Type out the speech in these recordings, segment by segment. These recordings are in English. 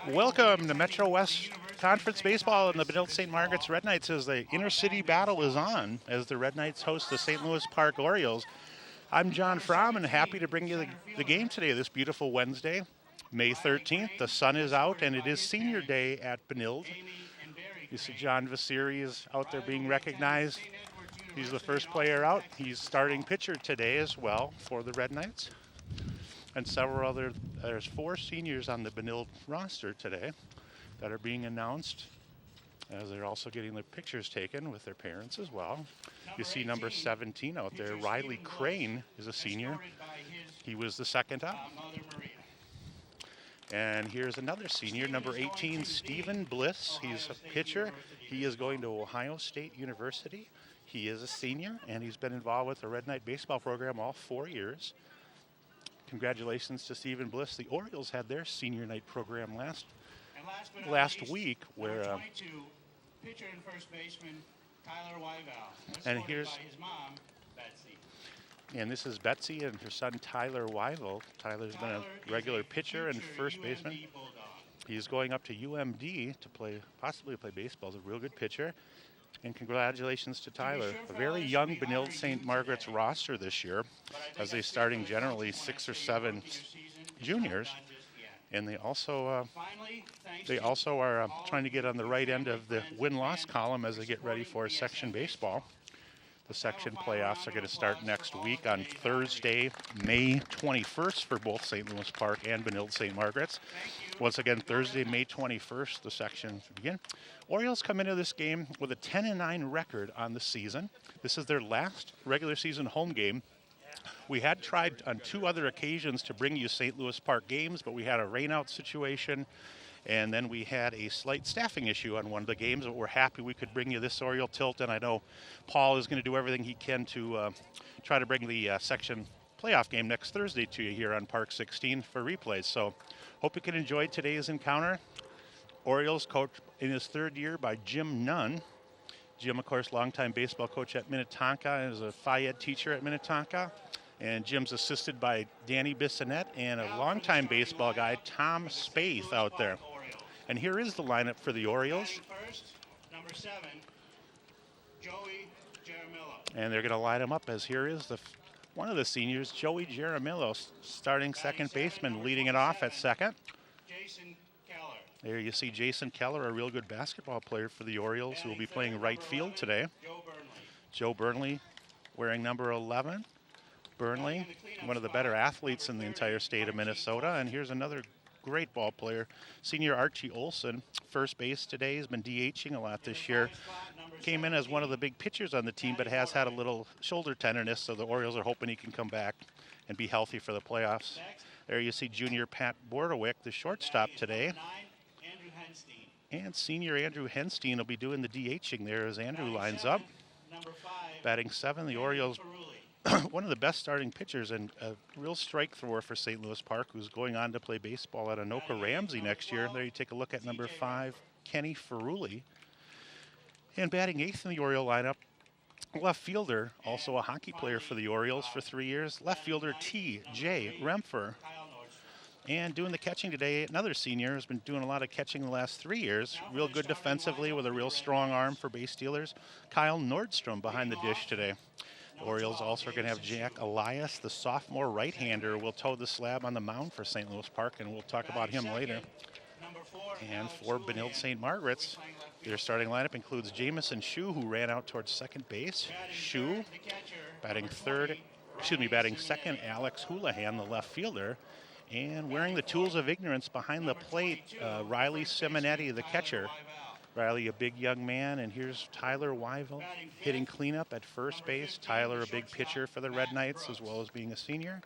Welcome to Metro West Conference Baseball and the Benilde-St. Margaret's Red Knights as the inter-city battle is on as the Red Knights host the St. Louis Park Orioles. I'm John Fromm and happy to bring you the game today, this beautiful Wednesday, May 13th. The sun is out and it is senior day at Benilde. You see John Vasiri is out there being recognized. He's the first player out. He's starting pitcher today as well for the Red Knights. And there's 4 seniors on the Benilde roster today that are being announced as they're also getting their pictures taken with their parents as well. You see number 17 out there, Riley Crane is a senior. He was the second up. And here's another senior, number 18, Stephen Bliss. He's a pitcher. He is going to Ohio State University. He is a senior, and he's been involved with the Red Knight baseball program all 4 years. Congratulations to Stephen Bliss. The Orioles had their senior night program last week, where pitcher and first baseman Tyler Wyval. And here's his mom, Betsy. And this is Betsy and her son Tyler Wyval. Tyler's been a regular pitcher and first baseman. He's going up to UMD to possibly play baseball. He's a real good pitcher. And congratulations to Tyler. A very young Benilde-St. Margaret's roster this year, as they're starting generally 6 or 7 juniors. And they also are trying to get on the right end of the win-loss column as they get ready for section baseball. The section playoffs are going to start next week on Thursday, May 21st for both St. Louis Park and Benilde-St. Margaret's. Once again, Thursday, May 21st, the sections begin. Orioles come into this game with a 10-9 record on the season. This is their last regular season home game. We had tried on 2 other occasions to bring you St. Louis Park games, but we had a rainout situation, and then we had a slight staffing issue on one of the games, but we're happy we could bring you this Oriole tilt, and I know Paul is going to do everything he can to try to bring the section playoff game next Thursday to you here on Park 16 for replays. So hope you can enjoy today's encounter. Orioles coached in his 3rd year by Jim Nunn. Jim, of course, longtime baseball coach at Minnetonka, and is a Phi Ed teacher at Minnetonka. And Jim's assisted by Danny Bissonette and a longtime baseball guy, Tom Spaeth, out there. And here is the lineup for the Orioles. Number 7, Joey Jaramillo. And they're going to line them up as here is one of the seniors, Joey Jaramillo, starting second baseman, leading it off at second. Jason Keller. There you see Jason Keller, a real good basketball player for the Orioles, who will be playing right field today. Joe Burnley wearing number 11. Burnley, one of the better athletes in the entire state of Minnesota. And here's another great ball player, senior Archie Olson, first base today. He's been DHing a lot this year. Came in as one of the big pitchers on the team, but has had a little shoulder tenderness, so the Orioles are hoping he can come back and be healthy for the playoffs. There you see junior Pat Bordewick, the shortstop today. And senior Andrew Henstein will be doing the DHing there as Andrew lines up. Batting 7, the Orioles, one of the best starting pitchers and a real strike thrower for St. Louis Park, who's going on to play baseball at Anoka Ramsey next year. There you take a look at number 5, Kenny Ferrulli. And batting 8th in the Oriole lineup, left fielder, also a hockey player for the Orioles for 3 years, left fielder T.J. Rempfer. And doing the catching today, another senior who's been doing a lot of catching the last 3 years. Real good defensively with a real strong arm for base stealers. Kyle Nordstrom behind the dish today. The Orioles also are going to have Jack Elias, the sophomore right-hander, will toe the slab on the mound for St. Louis Park, and we'll talk about him later. And for Benilde-St. Margaret's, their starting lineup includes Jamison Shue, who ran out towards second base. Shue, batting second, Alex Houlihan, the left fielder. And wearing the tools of ignorance behind the plate, Riley Simonetti, the catcher. Riley, a big young man, and here's Tyler Wyval hitting cleanup at first base. Tyler, a big pitcher for the Red Knights, as well as being a senior.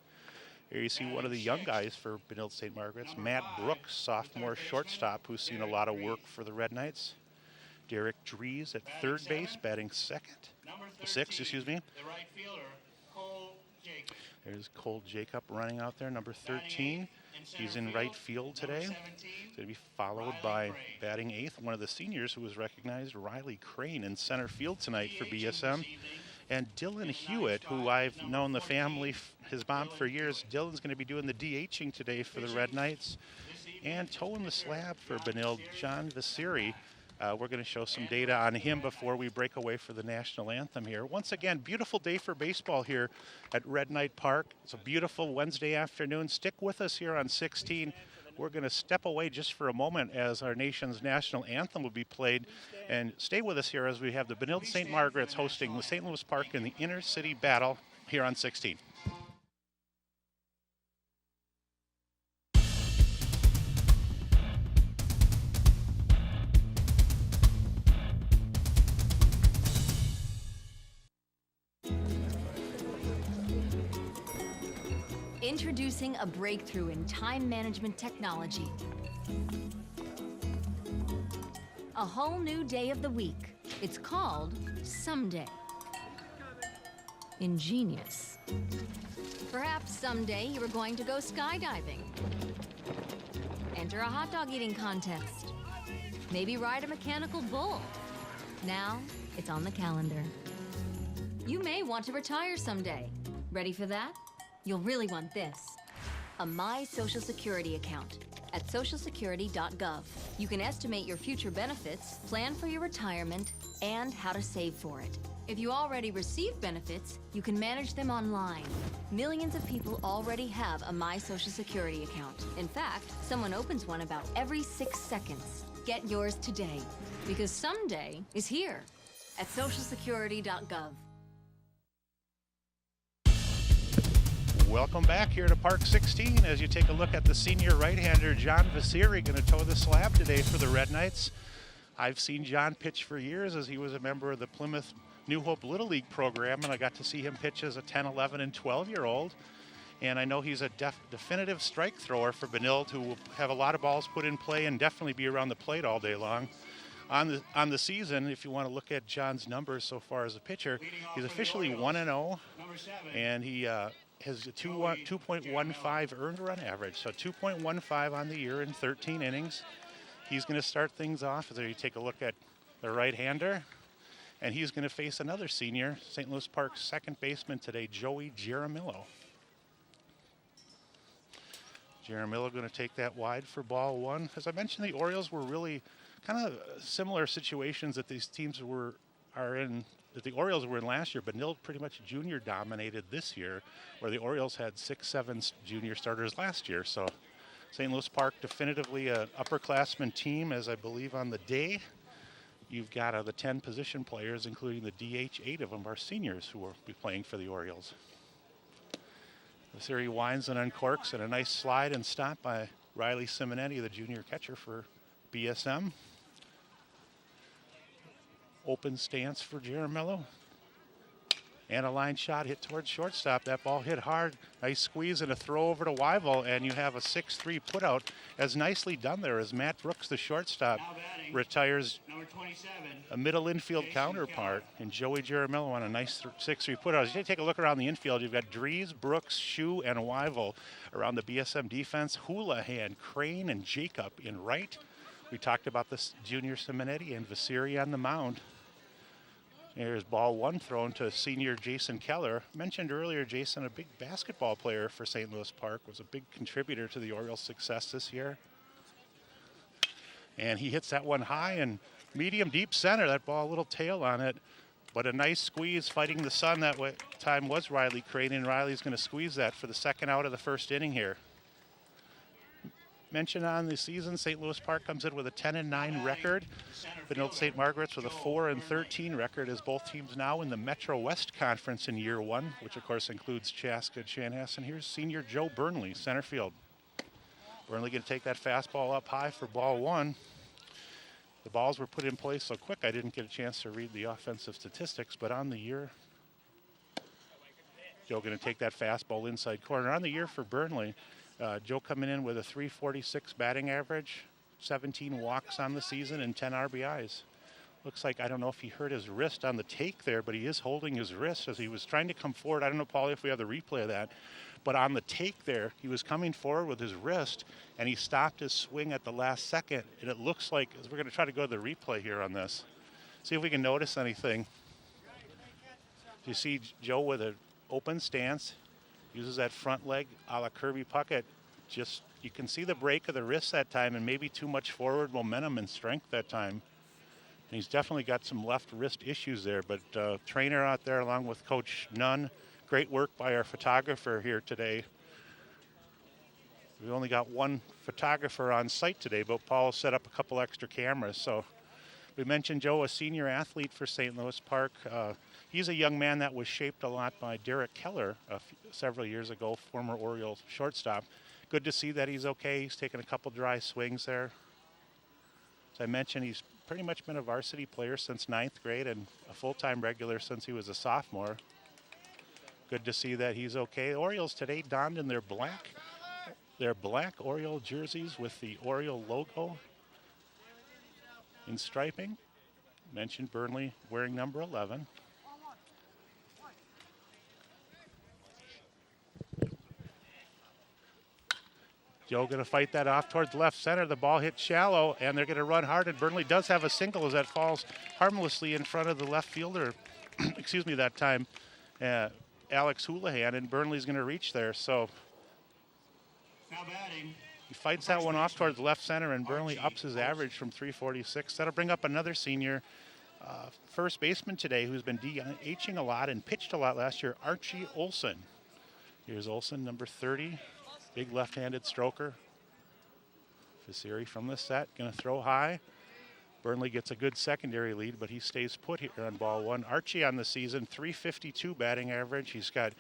Here you see one of the young guys for Benilde-St. Margaret's, Matt Brooks, sophomore shortstop, who's seen a lot of work for the Red Knights. Derek Dries at third base, batting sixth. There's Cole Jacob running out there, number 13. He's in right field today. He's going to be followed by batting eighth, one of the seniors who was recognized, Riley Crane, in center field tonight for BSM. And Dylan Hewitt, who I've known the family, his mom for years. Dylan's going to be doing the DHing today for the Red Knights. And toeing the slab for Benilde, John Vasiri. We're going to show some data on him before we break away for the national anthem here. Once again, beautiful day for baseball here at Red Knight Park. It's a beautiful Wednesday afternoon. Stick with us here on 16. We're going to step away just for a moment as our nation's national anthem will be played. And stay with us here as we have the Benilde-St. Margaret's hosting the St. Louis Park in the inner city battle here on 16. Introducing a breakthrough in time management technology. A whole new day of the week. It's called Someday. Ingenious. Perhaps someday you are going to go skydiving. Enter a hot dog eating contest. Maybe ride a mechanical bull. Now, it's on the calendar. You may want to retire someday. Ready for that? You'll really want this. A My Social Security account at socialsecurity.gov. You can estimate your future benefits, plan for your retirement, and how to save for it. If you already receive benefits, you can manage them online. Millions of people already have a My Social Security account. In fact, someone opens one about every 6 seconds. Get yours today, because someday is here at socialsecurity.gov. Welcome back here to Park 16 as you take a look at the senior right-hander John Vasiri going to toe the slab today for the Red Knights. I've seen John pitch for years as he was a member of the Plymouth New Hope Little League program, and I got to see him pitch as a 10, 11, and 12-year-old. And I know he's a definitive strike thrower for Benilde, who will have a lot of balls put in play and definitely be around the plate all day long. On the season, if you want to look at John's numbers so far as a pitcher, he's officially 1-0, and he has a 2.15 earned run average, so 2.15 on the year in 13 innings. He's going to start things off as you take a look at the right-hander, and he's going to face another senior, St. Louis Park's second baseman today, Joey Jaramillo. Jaramillo going to take that wide for ball one. As I mentioned, the Orioles were really kind of similar situations that these teams are in, that the Orioles were in last year. Benilde pretty much junior dominated this year, where the Orioles had 6, 7 junior starters last year. So St. Louis Park definitively an upperclassman team, as I believe on the day. You've got the 10 position players, including the DH, 8 of them are seniors who will be playing for the Orioles. The series winds and uncorks, and a nice slide and stop by Riley Simonetti, the junior catcher for BSM. Open stance for Jaramillo. And a line shot hit towards shortstop. That ball hit hard. Nice squeeze and a throw over to Wyville, and you have a 6-3 putout. As nicely done there as Matt Brooks, the shortstop, retires a middle infield counterpart, and Joey Jaramillo on a nice 6-3 putout. As you take a look around the infield, you've got Dries, Brooks, Shue, and Wyville around the BSM defense. Houlihan, Crane, and Jacob in right. We talked about this junior Simonetti and Vasiri on the mound. Here's ball one thrown to senior Jason Keller. Mentioned earlier, Jason, a big basketball player for St. Louis Park, was a big contributor to the Orioles' success this year. And he hits that one high and medium deep center. That ball, a little tail on it, but a nice squeeze fighting the sun that time was Riley Crane, and Riley's going to squeeze that for the second out of the first inning here. Mentioned on the season, St. Louis Park comes in with a 10-9 record. Benilde-St. Margaret's with a 4-13 record, as both teams now in the Metro West Conference in year one, which of course includes Chaska and Chanhassen. Here's senior Joe Burnley, center field. Burnley going to take that fastball up high for ball one. The balls were put in place so quick I didn't get a chance to read the offensive statistics, but on the year, Joe going to take that fastball inside corner. On the year for Burnley, Joe coming in with a .346 batting average, 17 walks on the season, and 10 RBIs. Looks like, I don't know if he hurt his wrist on the take there, but he is holding his wrist as he was trying to come forward. I don't know, Paulie, if we have the replay of that, but on the take there, he was coming forward with his wrist, and he stopped his swing at the last second, and it looks like, as we're going to try to go to the replay here on this, see if we can notice anything. You see Joe with an open stance, uses that front leg a la Kirby Puckett, just you can see the break of the wrist that time and maybe too much forward momentum and strength that time. And he's definitely got some left wrist issues there, but trainer out there along with Coach Nunn. Great work by our photographer here today. We only got one photographer on site today, but Paul set up a couple extra cameras. So we mentioned Joe, a senior athlete for St. Louis Park. He's a young man that was shaped a lot by Derek Keller several years ago, former Orioles shortstop. Good to see that he's okay. He's taken a couple dry swings there. As I mentioned, he's pretty much been a varsity player since 9th grade and a full-time regular since he was a sophomore. Good to see that he's okay. The Orioles today donned in their black Oriole jerseys with the Oriole logo in striping. Mentioned Burnley wearing number 11. Joe going to fight that off towards left center. The ball hit shallow, and they're going to run hard, and Burnley does have a single as that falls harmlessly in front of the left fielder, excuse me, that time, Alex Houlihan, and Burnley's going to reach there. So Now batting. he fights that one off towards left center, and Burnley ups his average from 346. That'll bring up another senior first baseman today who's been DHing a lot and pitched a lot last year, Archie Olson. Here's Olson, number 30. Big left-handed stroker. Fiseri from the set, going to throw high. Burnley gets a good secondary lead, but he stays put here on ball one. Archie on the season, 352 batting average. He's got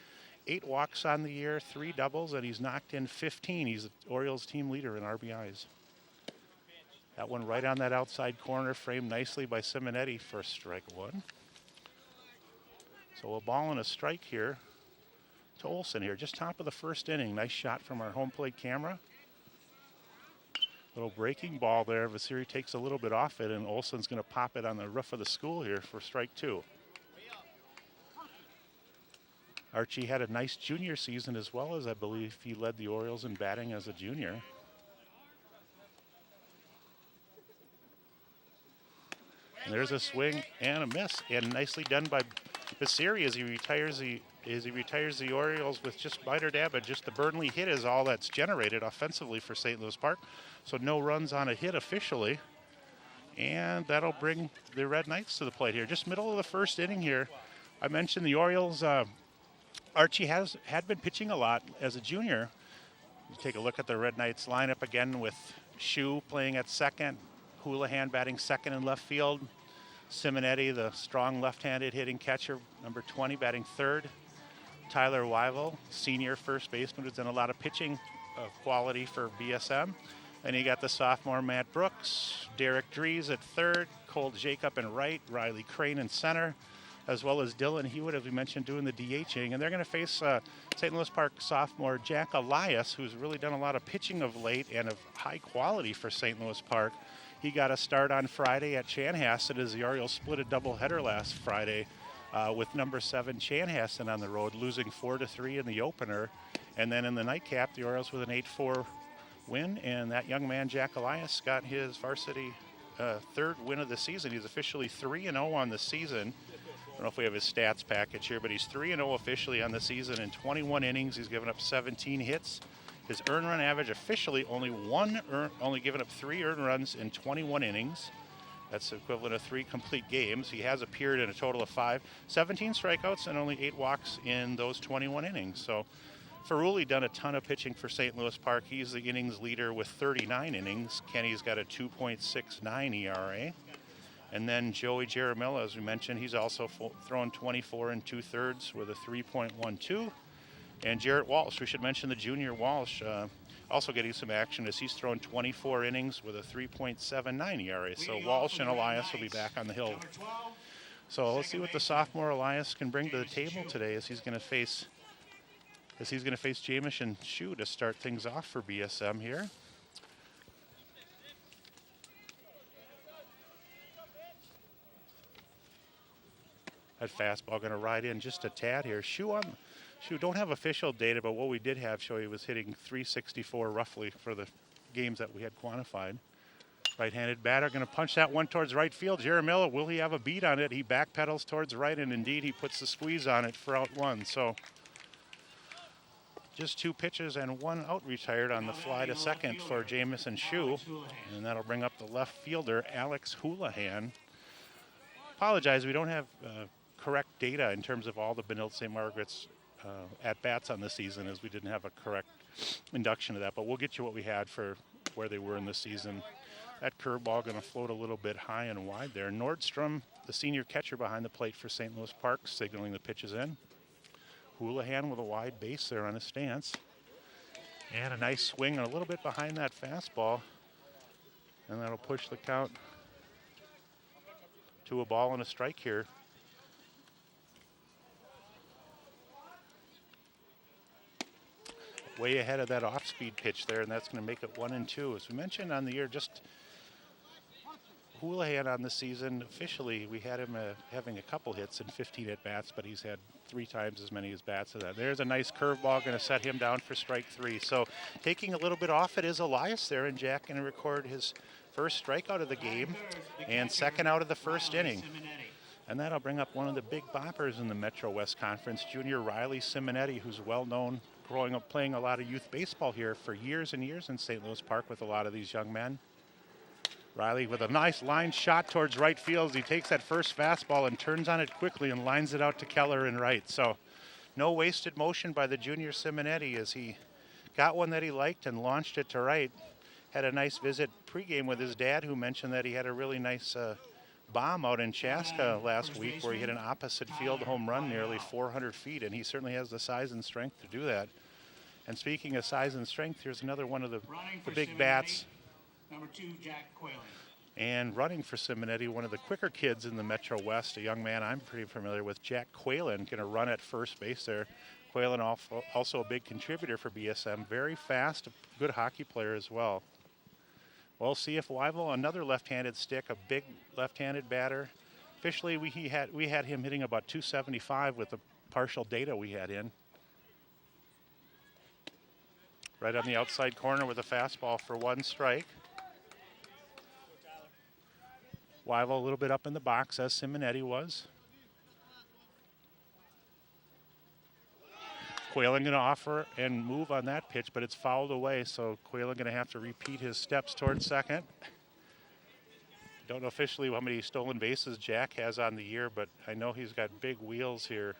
8 walks on the year, 3 doubles, and he's knocked in 15. He's the Orioles team leader in RBIs. That one right on that outside corner, framed nicely by Simonetti for strike one. So a ball and a strike here to Olson here, just top of the first inning. Nice shot from our home plate camera. Little breaking ball there. Vasiri takes a little bit off it, and Olson's going to pop it on the roof of the school here for strike 2. Archie had a nice junior season as well, as I believe he led the Orioles in batting as a junior. And there's a swing and a miss, and nicely done by Vasiri as he retires the Orioles with just minor damage. Just the Burnley hit is all that's generated offensively for St. Louis Park. So no runs on a hit officially. And that'll bring the Red Knights to the plate here. Just middle of the first inning here. I mentioned the Orioles, Archie had been pitching a lot as a junior. You take a look at the Red Knights lineup again with Shu playing at second, Houlihan batting second in left field, Simonetti, the strong left-handed hitting catcher, number 20, batting third. Tyler Wyville, senior first baseman, who's done a lot of pitching quality for BSM. And you got the sophomore Matt Brooks, Derek Dries at third, Cole Jacob in right, Riley Crane in center, as well as Dylan Hewitt, as we mentioned, doing the DHing. And they're going to face St. Louis Park sophomore Jack Elias, who's really done a lot of pitching of late and of high quality for St. Louis Park. He got a start on Friday at Chanhassen as the Orioles split a doubleheader last Friday with number 7 Chanhassen on the road, losing 4-3 in the opener. And then in the nightcap, the Orioles with an 8-4 win. And that young man, Jack Elias, got his varsity third win of the season. He's officially 3-0 on the season. I don't know if we have his stats package here, but he's 3-0 officially on the season in 21 innings. He's given up 17 hits. His earned run average officially only given up 3 earned runs in 21 innings. That's the equivalent of 3 complete games. He has appeared in a total of 17 strikeouts and only 8 walks in those 21 innings. So Ferrulli done a ton of pitching for St. Louis Park. He's the innings leader with 39 innings. Kenny's got a 2.69 ERA. And then Joey Jaramillo, as we mentioned, he's also thrown 24 2/3 with a 3.12. And Jarrett Walsh, we should mention the junior Walsh, also getting some action as he's thrown 24 innings with a 3.79 ERA. So Walsh and Elias will be back on the hill. So let's see what the sophomore Elias can bring to the table today as he's going to face Jamish and Shu to start things off for BSM here. That fastball going to ride in just a tad here. Shu don't have official data, but what we did have show he was hitting 364 roughly for the games that we had quantified. Right-handed batter going to punch that one towards right field. Jaramillo, will he have a beat on it? He backpedals towards right, and indeed he puts the squeeze on it for out one. So Just 2 pitches and 1 out retired on the fly to second for Jamison Shue. And that'll bring up the left fielder, Alex Houlihan. Apologize, we don't have correct data in terms of all the Benilde-St. Margaret's at-bats on the season, as we didn't have a correct induction of that. But we'll get you what we had for where they were in the season. That curveball going to float a little bit high and wide there. Nordstrom, the senior catcher behind the plate for St. Louis Park, signaling the pitch is in. Houlihan with a wide base there on his stance. And a nice swing and a little bit behind that fastball. And that'll push the count to a ball and a strike here. Way ahead of that off-speed pitch there, and that's going to make it 1-2. As we mentioned on the year, just Houlihan on the season, officially, we had him having a couple hits and 15 at-bats, but he's had 3 times as many as bats of that. There's a nice curveball, going to set him down for strike 3. So taking a little bit off it is Elias there, and Jack going to record his first strikeout of the game and second out of the first inning. And that'll bring up one of the big boppers in the Metro West Conference, junior Riley Simonetti, who's well known, growing up playing a lot of youth baseball here for years and years in St. Louis Park with a lot of these young men. Riley with a nice line shot towards right field as he takes that first fastball and turns on it quickly and lines it out to Keller in right. So no wasted motion by the junior Simonetti as he got one that he liked and launched it to right. Had a nice visit pregame with his dad, who mentioned that he had a really nice bomb out in Chaska last week where he hit an opposite field home run nearly 400 feet, and he certainly has the size and strength to do that. And speaking of size and strength, here's another one of the big bats. Number 2, Jack Quaylen. And running for Simonetti, one of the quicker kids in the Metro West, a young man I'm pretty familiar with, Jack Quaylen, going to run at first base there. Quaylen also a big contributor for BSM, very fast, a good hockey player as well. Well, CF Weibel, another left-handed stick, a big left-handed batter. Officially, we had him hitting about 275 with the partial data we had in. Right on the outside corner with a fastball for 1 strike. Weibel a little bit up in the box, as Simonetti was. Quaylen going to offer and move on that pitch, but it's fouled away, so Quaylen going to have to repeat his steps towards second. Don't know officially how many stolen bases Jack has on the year, but I know he's got big wheels here.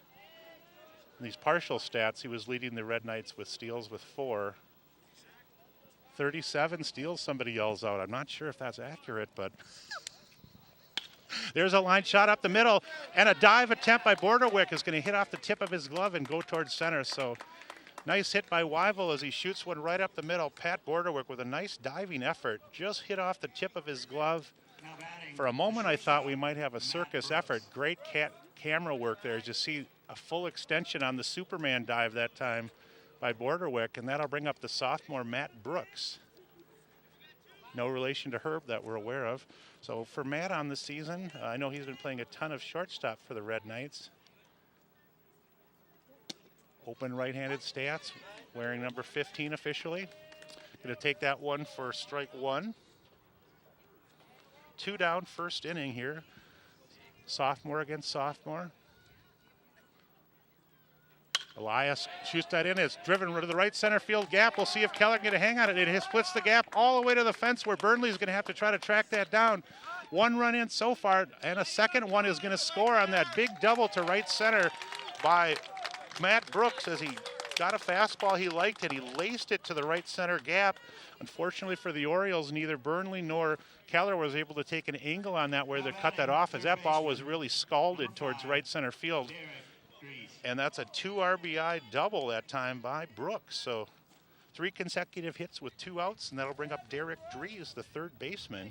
In these partial stats, he was leading the Red Knights with steals with 4. 37 steals, somebody yells out. I'm not sure if that's accurate, but there's a line shot up the middle, and a dive attempt by Borderwick is going to hit off the tip of his glove and go towards center. So nice hit by Weibel as he shoots one right up the middle. Pat Borderwick with a nice diving effort, just hit off the tip of his glove. For a moment, I thought we might have a circus effort. Great camera work there. As you see a full extension on the Superman dive that time by Borderwick, and that'll bring up the sophomore Matt Brooks. No relation to Herb that we're aware of. So for Matt on the season, I know he's been playing a ton of shortstop for the Red Knights. Open right-handed stats, wearing number 15 officially. Going to take that one for strike 1. 2 down, first inning here. Sophomore against sophomore. Elias shoots that in. It's driven to the right center field gap. We'll see if Keller can get a hang on it. It splits the gap all the way to the fence where Burnley's going to have to try to track that down. 1 run in so far, and a second one is going to score on that big double to right center by Matt Brooks as he got a fastball he liked and he laced it to the right center gap. Unfortunately for the Orioles, neither Burnley nor Keller was able to take an angle on that where they cut that off, as that ball was really scalded towards right center field. And that's a 2 RBI double that time by Brooks. So 3 consecutive hits with 2 outs, and that'll bring up Derek Dries, the third baseman.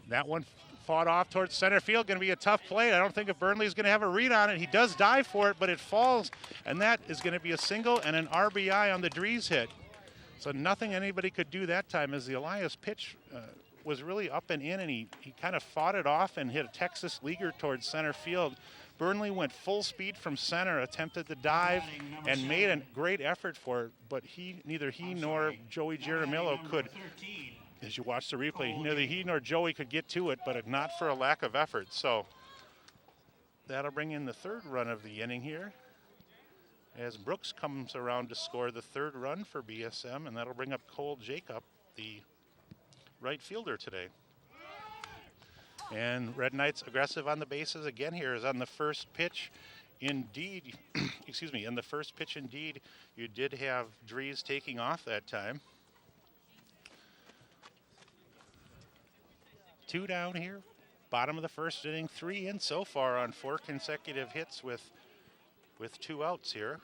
That one fought off towards center field, going to be a tough play. I don't think if Burnley's going to have a read on it. He does dive for it, but it falls, and that is going to be a single and an RBI on the Dries hit. So nothing anybody could do that time as the Elias pitch was really up and in, and he kind of fought it off and hit a Texas leaguer towards center field. Burnley went full speed from center, attempted to dive, and made a great effort for it, but neither he nor Joey Jaramillo could, as you watch the replay, neither he nor Joey could get to it, but not for a lack of effort. So that'll bring in the third run of the inning here as Brooks comes around to score the third run for BSM, and that'll bring up Cole Jacob, the right fielder today. And Red Knights aggressive on the bases again here is on the first pitch. Indeed, excuse me, in the first pitch indeed, you did have Dries taking off that time. 2 down here, bottom of the first inning, 3 in so far on 4 consecutive hits with 2 outs here.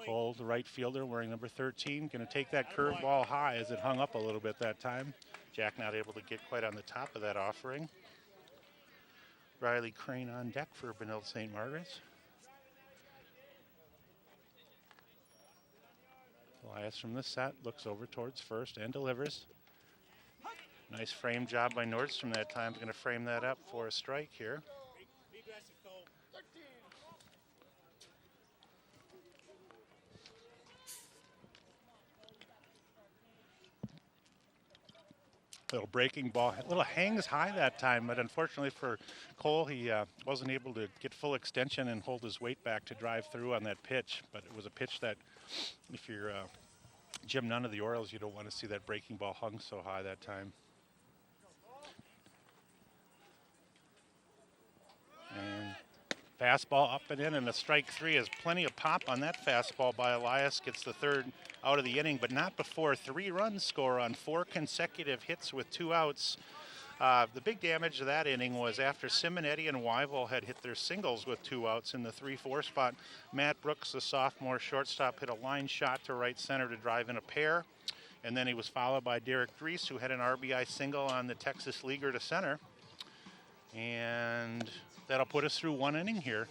Cole, the right fielder, wearing number 13, going to take that curveball high as it hung up a little bit that time. Jack not able to get quite on the top of that offering. Riley Crane on deck for Benilde-St. Margaret's. Elias from the set looks over towards first and delivers. Nice frame job by Nordstrom that time. Going to frame that up for a strike here. Little breaking ball, a little hangs high that time, but unfortunately for Cole, he wasn't able to get full extension and hold his weight back to drive through on that pitch. But it was a pitch that, if you're Jim Nunn of the Orioles, you don't want to see that breaking ball hung so high that time. And fastball up and in, and a strike 3 has plenty of pop on that fastball by Elias. Gets the third out of the inning, but not before 3 runs score on 4 consecutive hits with 2 outs. The big damage of that inning was after Simonetti and Wyville had hit their singles with 2 outs in the 3-4 spot. Matt Brooks, the sophomore shortstop, hit a line shot to right center to drive in a pair. And then he was followed by Derek Dries, who had an RBI single on the Texas leaguer to center. And that'll put us through 1 inning here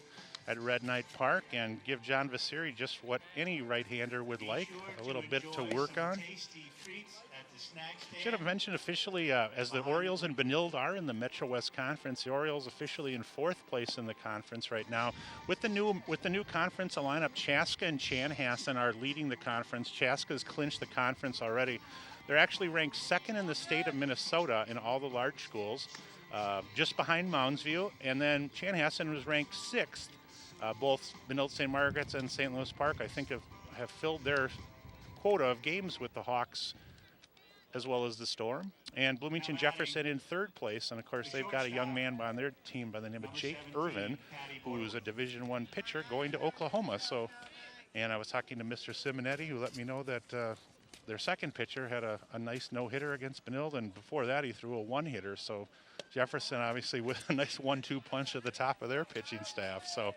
at Red Knight Park and give John Vasiri just what any right-hander would like, a little bit to work on. Should have mentioned officially, as the Orioles and Benilde are in the Metro West Conference, the Orioles officially in 4th place in the conference right now. With the new conference lineup, Chaska and Chanhassen are leading the conference. Chaska's clinched the conference already. They're actually ranked 2nd in the state of Minnesota in all the large schools, just behind Mounds View, and then Chanhassen was ranked 6th. Both Benilde-St. Margaret's and St. Louis Park, I think, have filled their quota of games with the Hawks as well as the Storm. And Bloomington Jefferson in 3rd place, and of course they've got a young man on their team by the name of Jake Irvin, who's a Division I pitcher going to Oklahoma. So, and I was talking to Mr. Simonetti, who let me know that their second pitcher had a nice no-hitter against Benilde, and before that he threw a 1-hitter. So Jefferson obviously with a nice 1-2 punch at the top of their pitching staff. So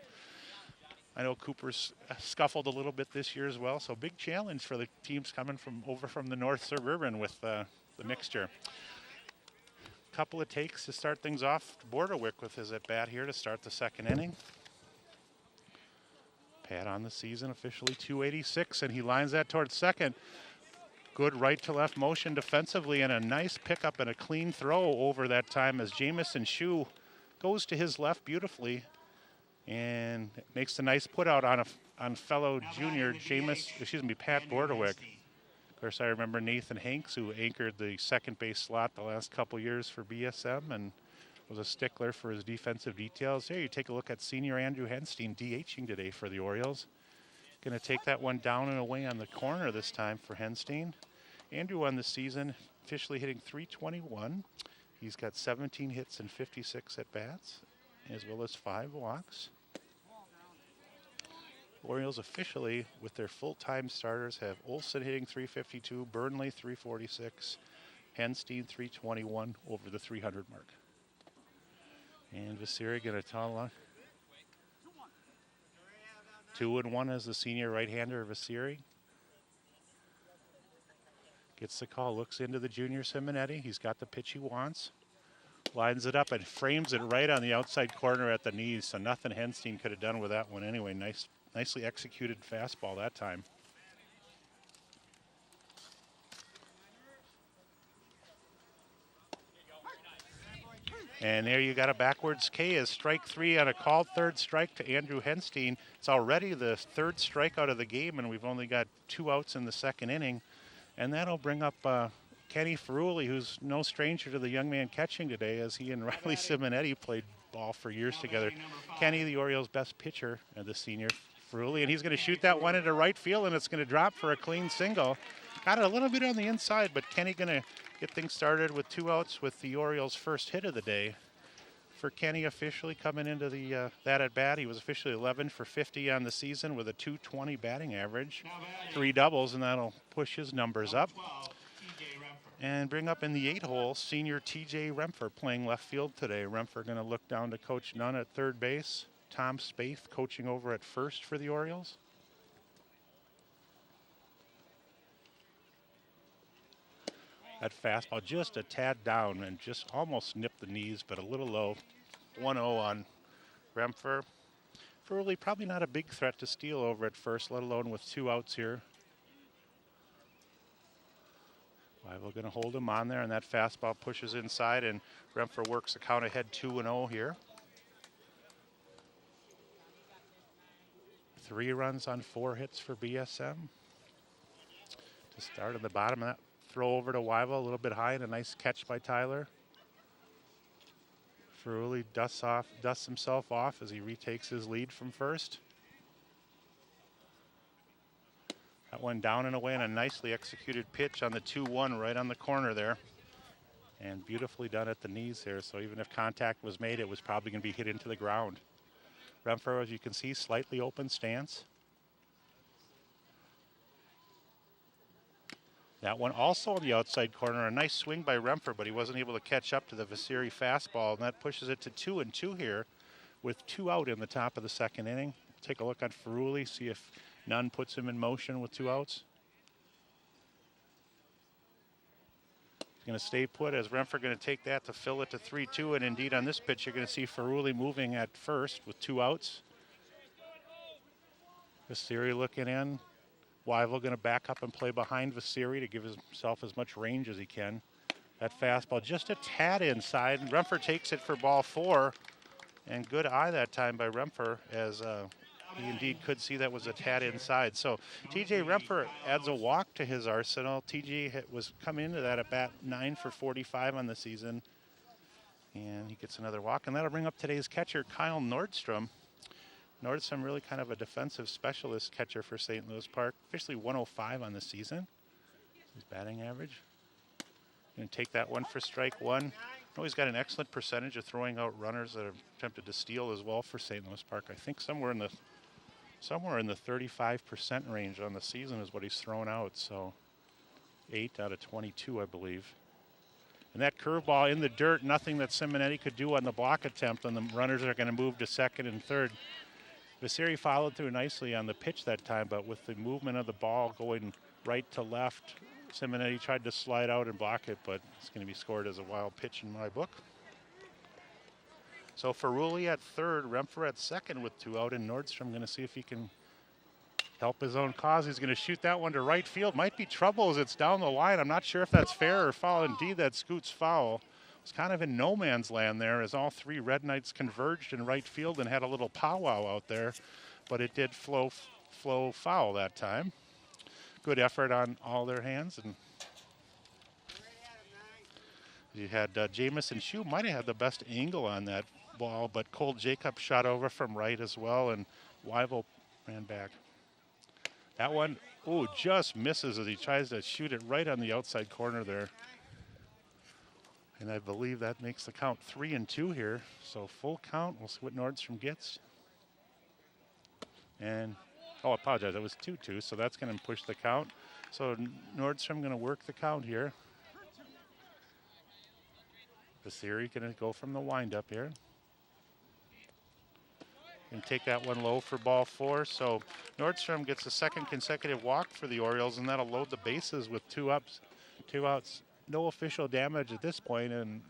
I know Cooper's scuffled a little bit this year as well, so big challenge for the teams coming from over from the North Suburban with the mixture. Couple of takes to start things off. Borderwick with his at-bat here to start the 2nd inning. Pat on the season, officially 286, and he lines that towards second. Good right to left motion defensively, and a nice pickup and a clean throw over that time as Jamison Shue goes to his left beautifully and makes the nice put out on fellow junior Pat Borderwick. Of course, I remember Nathan Hanks, who anchored the second base slot the last couple years for BSM and was a stickler for his defensive details. Here you take a look at senior Andrew Henstein DHing today for the Orioles. Going to take that one down and away on the corner this time for Henstein. Andrew on the season officially hitting .321. He's got 17 hits and 56 at-bats, as well as 5 walks. Orioles officially, with their full-time starters, have Olson hitting .352, Burnley .346, Henstein .321 over the 300 mark. And Vasiri going to tell on 2-1 as the senior right-hander Vasiri. Gets the call, looks into the junior Simonetti. He's got the pitch he wants. Lines it up and frames it right on the outside corner at the knees, so nothing Henstein could have done with that one anyway. Nicely executed fastball that time. And there you got a backwards K as strike 3 on a called 3rd strike to Andrew Henstein. It's already the 3rd strikeout of the game, and we've only got 2 outs in the 2nd inning. And that'll bring up Kenny Ferrulli, who's no stranger to the young man catching today, as he and Riley Simonetti played ball for years together. Kenny, the Orioles' best pitcher, and the senior, Ferrulli, and he's going to shoot that one into right field, and it's going to drop for a clean single. Got it a little bit on the inside, but Kenny going to get things started with 2 outs with the Orioles' first hit of the day. For Kenny officially coming into the that at bat, he was officially 11 for 50 on the season with a .220 batting average, 3 doubles, and that'll push his numbers up. And bring up in the 8 hole, senior TJ Rempher playing left field today. Rempher going to look down to Coach Nunn at third base. Tom Spaeth coaching over at first for the Orioles. That fastball just a tad down and just almost nipped the knees, but a little low. 1-0 on Rempher. Ferrulli probably not a big threat to steal over at first, let alone with 2 outs here. We're going to hold him on there, and that fastball pushes inside, and Rempher works the count ahead 2-0 here. 3 runs on 4 hits for BSM. To start at the bottom of that throw over to Weibel, a little bit high, and a nice catch by Tyler. Ferrulli dusts himself off as he retakes his lead from first. That one down and away, and a nicely executed pitch on the 2-1 right on the corner there. And beautifully done at the knees there, so even if contact was made, it was probably going to be hit into the ground. Rempher, as you can see, slightly open stance. That one also on the outside corner, a nice swing by Rempher, but he wasn't able to catch up to the Vasiri fastball, and that pushes it to 2-2 here with 2 out in the top of the second inning. Take a look on Ferrulli, see if Nunn puts him in motion with 2 outs. He's going to stay put as Rempher going to take that to fill it to 3-2, and indeed on this pitch you're going to see Ferrulli moving at first with 2 outs. Vasiri looking in. Weibel going to back up and play behind Vasiri to give himself as much range as he can. That fastball just a tad inside, and Rempher takes it for ball 4. And good eye that time by Rempher, as he indeed could see that was a tad inside. So TJ Rempher adds a walk to his arsenal. TJ was coming into that at bat 9 for 45 on the season. And he gets another walk, and that'll bring up today's catcher, Kyle Nordstrom. Nordstrom really kind of a defensive specialist catcher for St. Louis Park. Officially 105 on the season. His batting average. Going to take that one for strike 1. Oh, he's got an excellent percentage of throwing out runners that have attempted to steal as well for St. Louis Park. I think somewhere in the 35% range on the season is what he's thrown out. So 8 out of 22, I believe. And that curveball in the dirt, nothing that Simonetti could do on the block attempt, and the runners are going to move to second and third. Vasiri followed through nicely on the pitch that time, but with the movement of the ball going right to left, Simonetti tried to slide out and block it, but it's going to be scored as a wild pitch in my book. So Ferrulli at third, Rempher at second with 2 out, and Nordstrom going to see if he can help his own cause. He's going to shoot that one to right field. Might be trouble as it's down the line. I'm not sure if that's fair or foul. Indeed, that scoots foul. It's kind of in no man's land there as all 3 Red Knights converged in right field and had a little powwow out there, but it did flow foul that time. Good effort on all their hands, and you had Jamison Shue might have had the best angle on that ball, but Cole Jacob shot over from right as well, and Weibel ran back. That one, just misses as he tries to shoot it right on the outside corner there. And I believe that makes the count 3-2 here. So full count. We'll see what Nordstrom gets. And, I apologize. It was 2-2, so that's going to push the count. So Nordstrom going to work the count here. Vasiri going to go from the windup here. And take that one low for ball 4. So Nordstrom gets a second consecutive walk for the Orioles, and that'll load the bases with 2 outs. No official damage at this point, and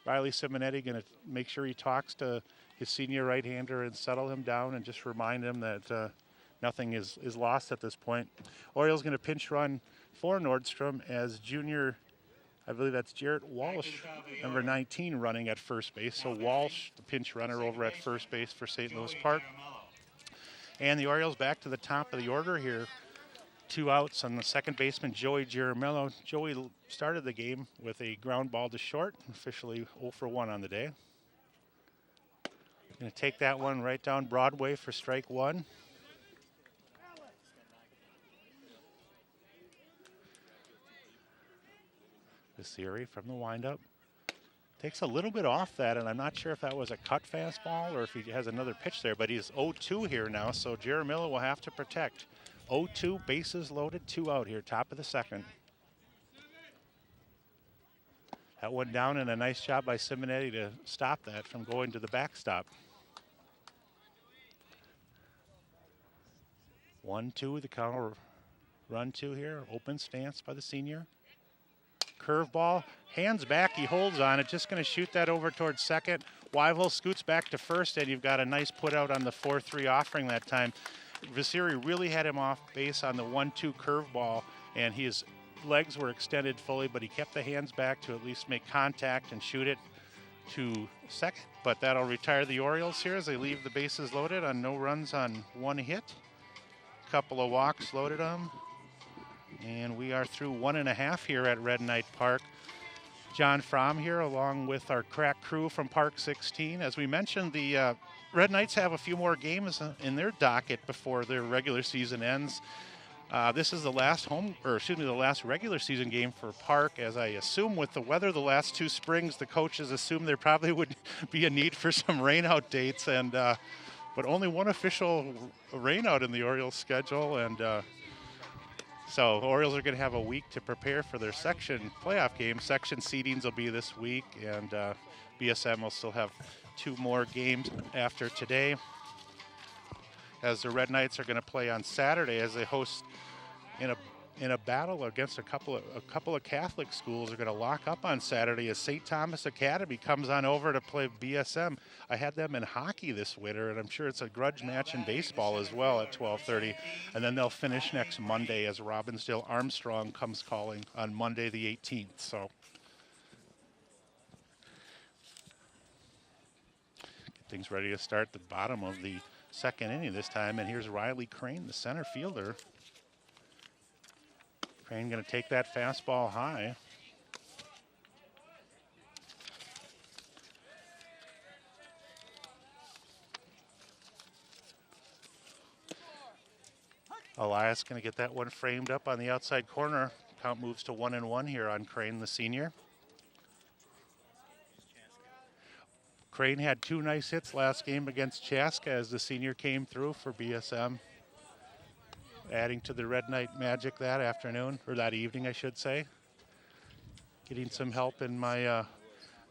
Riley Simonetti going to make sure he talks to his senior right-hander and settle him down and just remind him that nothing is lost at this point. Orioles going to pinch run for Nordstrom as junior, I believe that's Jarrett Walsh, number 19, running at first base. So Walsh, the pinch runner over at first base for St. Louis Park. And the Orioles back to the top of the order here. 2 outs on the second baseman, Joey Giaramello. Joey started the game with a ground ball to short, officially 0 for 1 on the day. Going to take that one right down Broadway for strike one. Visiri from the windup. Takes a little bit off that, and I'm not sure if that was a cut fastball or if he has another pitch there, but he's 0-2 here now, so Jaramillo will have to protect. 0-2, bases loaded, 2 out here, top of the second. That one down, and a nice job by Simonetti to stop that from going to the backstop. 1-2, the counter run two here. Open stance by the senior. Curveball, hands back, he holds on it, just going to shoot that over towards second. Wyville scoots back to first, and you've got a nice put out on the 4-3 offering that time. Visiri really had him off base on the 1-2 curveball, and his legs were extended fully, but he kept the hands back to at least make contact and shoot it to second. But that'll retire the Orioles here as they leave the bases loaded on no runs on one hit. Couple of walks loaded on. And we are through 1.5 here at Red Knight Park. John Fromm here along with our crack crew from Park 16. As we mentioned, the Red Knights have a few more games in their docket before their regular season ends. This is the last the last regular season game for Park, as I assume with the weather the last 2 springs, the coaches assumed there probably would be a need for some rainout dates, and but only one official rainout in the Orioles schedule, and so the Orioles are going to have a week to prepare for their section playoff game. Section seedings will be this week, and BSM will still have 2 more games after today, as the Red Knights are going to play on Saturday as they host in a battle against a couple of Catholic schools. Are going to lock up on Saturday as St. Thomas Academy comes on over to play BSM. I had them in hockey this winter, and I'm sure it's a grudge match in baseball as well at 12:30. And then they'll finish next Monday as Robbinsdale Armstrong comes calling on Monday the 18th. So get things ready to start the bottom of the second inning this time. And here's Riley Crane, the center fielder. Crane going to take that fastball high. Elias going to get that one framed up on the outside corner. Count moves to 1-1 here on Crane, the senior. Crane had 2 nice hits last game against Chaska as the senior came through for BSM. Adding to the Red Knight magic that afternoon, or that evening, I should say. Getting some help in my,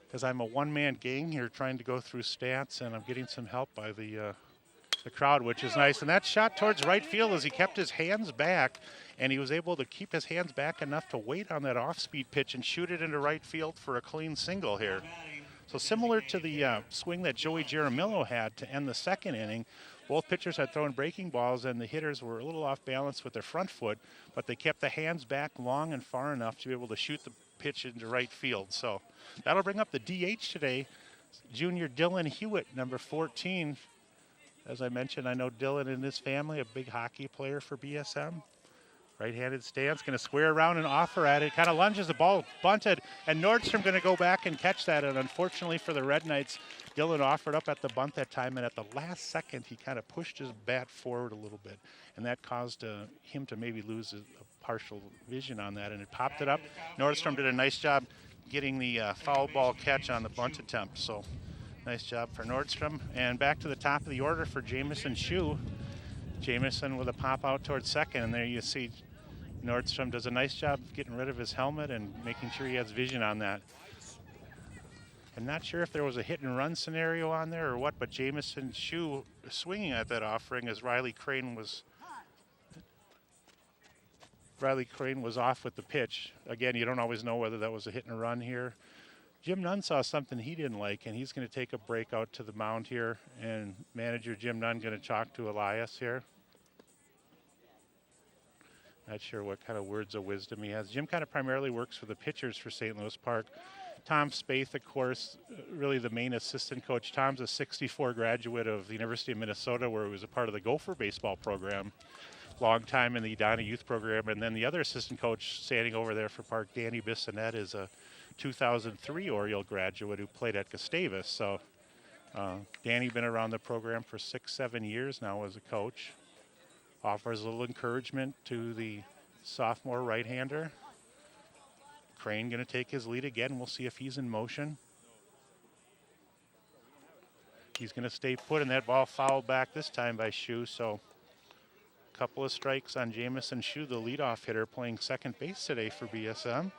because I'm a one-man gang here trying to go through stats, and I'm getting some help by the crowd, which is nice. And that shot towards right field as he kept his hands back, and he was able to keep his hands back enough to wait on that off-speed pitch and shoot it into right field for a clean single here. So similar to the swing that Joey Jaramillo had to end the second inning, both pitchers had thrown breaking balls, and the hitters were a little off balance with their front foot, but they kept the hands back long and far enough to be able to shoot the pitch into right field. So that'll bring up the DH today, junior Dylan Hewitt, number 14. As I mentioned, I know Dylan and his family, a big hockey player for BSM. Right-handed stance, going to square around and offer at it. Kind of lunges, the ball bunted, and Nordstrom going to go back and catch that. And unfortunately for the Red Knights, Dylan offered up at the bunt that time, and at the last second, he kind of pushed his bat forward a little bit, and that caused him to maybe lose a partial vision on that, and it popped it up. Nordstrom did a nice job getting the foul ball catch on the bunt attempt, so nice job for Nordstrom. And back to the top of the order for Jamison Shue. Jamison with a pop out towards second, and there you see Nordstrom does a nice job getting rid of his helmet and making sure he has vision on that. I'm not sure if there was a hit and run scenario on there or what, but Jamison Shue swinging at that offering as Riley Crane was off with the pitch. Again, you don't always know whether that was a hit and run here. Jim Nunn saw something he didn't like, and he's going to take a break out to the mound here, and manager Jim Nunn going to talk to Elias here. Not sure what kind of words of wisdom he has. Jim kind of primarily works for the pitchers for St. Louis Park. Tom Spaeth, of course, really the main assistant coach. Tom's a 64 graduate of the University of Minnesota, where he was a part of the Gopher baseball program. Long time in the Edina youth program. And then the other assistant coach standing over there for Park, Danny Bissonette, is a 2003 Oriole graduate who played at Gustavus. So Danny been around the program for 6-7 years now as a coach. Offers a little encouragement to the sophomore right-hander. Crane going to take his lead again. We'll see if he's in motion. He's going to stay put, and that ball fouled back this time by Shu. So a couple of strikes on Jamison Shu, the leadoff hitter, playing second base today for BSM.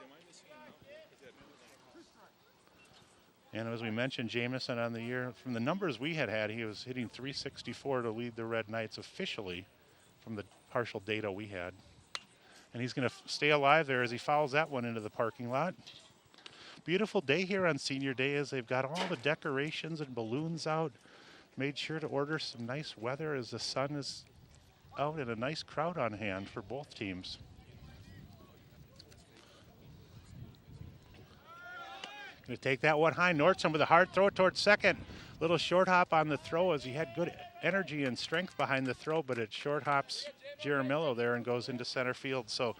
And as we mentioned, Jamison on the year, from the numbers we had, he was hitting .364 to lead the Red Knights officially from the partial data we had. And he's going to stay alive there as he fouls that one into the parking lot. Beautiful day here on Senior Day as they've got all the decorations and balloons out. Made sure to order some nice weather as the sun is out and a nice crowd on hand for both teams. Going to take that one high. Nordstrom with a hard throw towards second. Little short hop on the throw as he had good energy and strength behind the throw, but it short hops Jaramillo there and goes into center field. So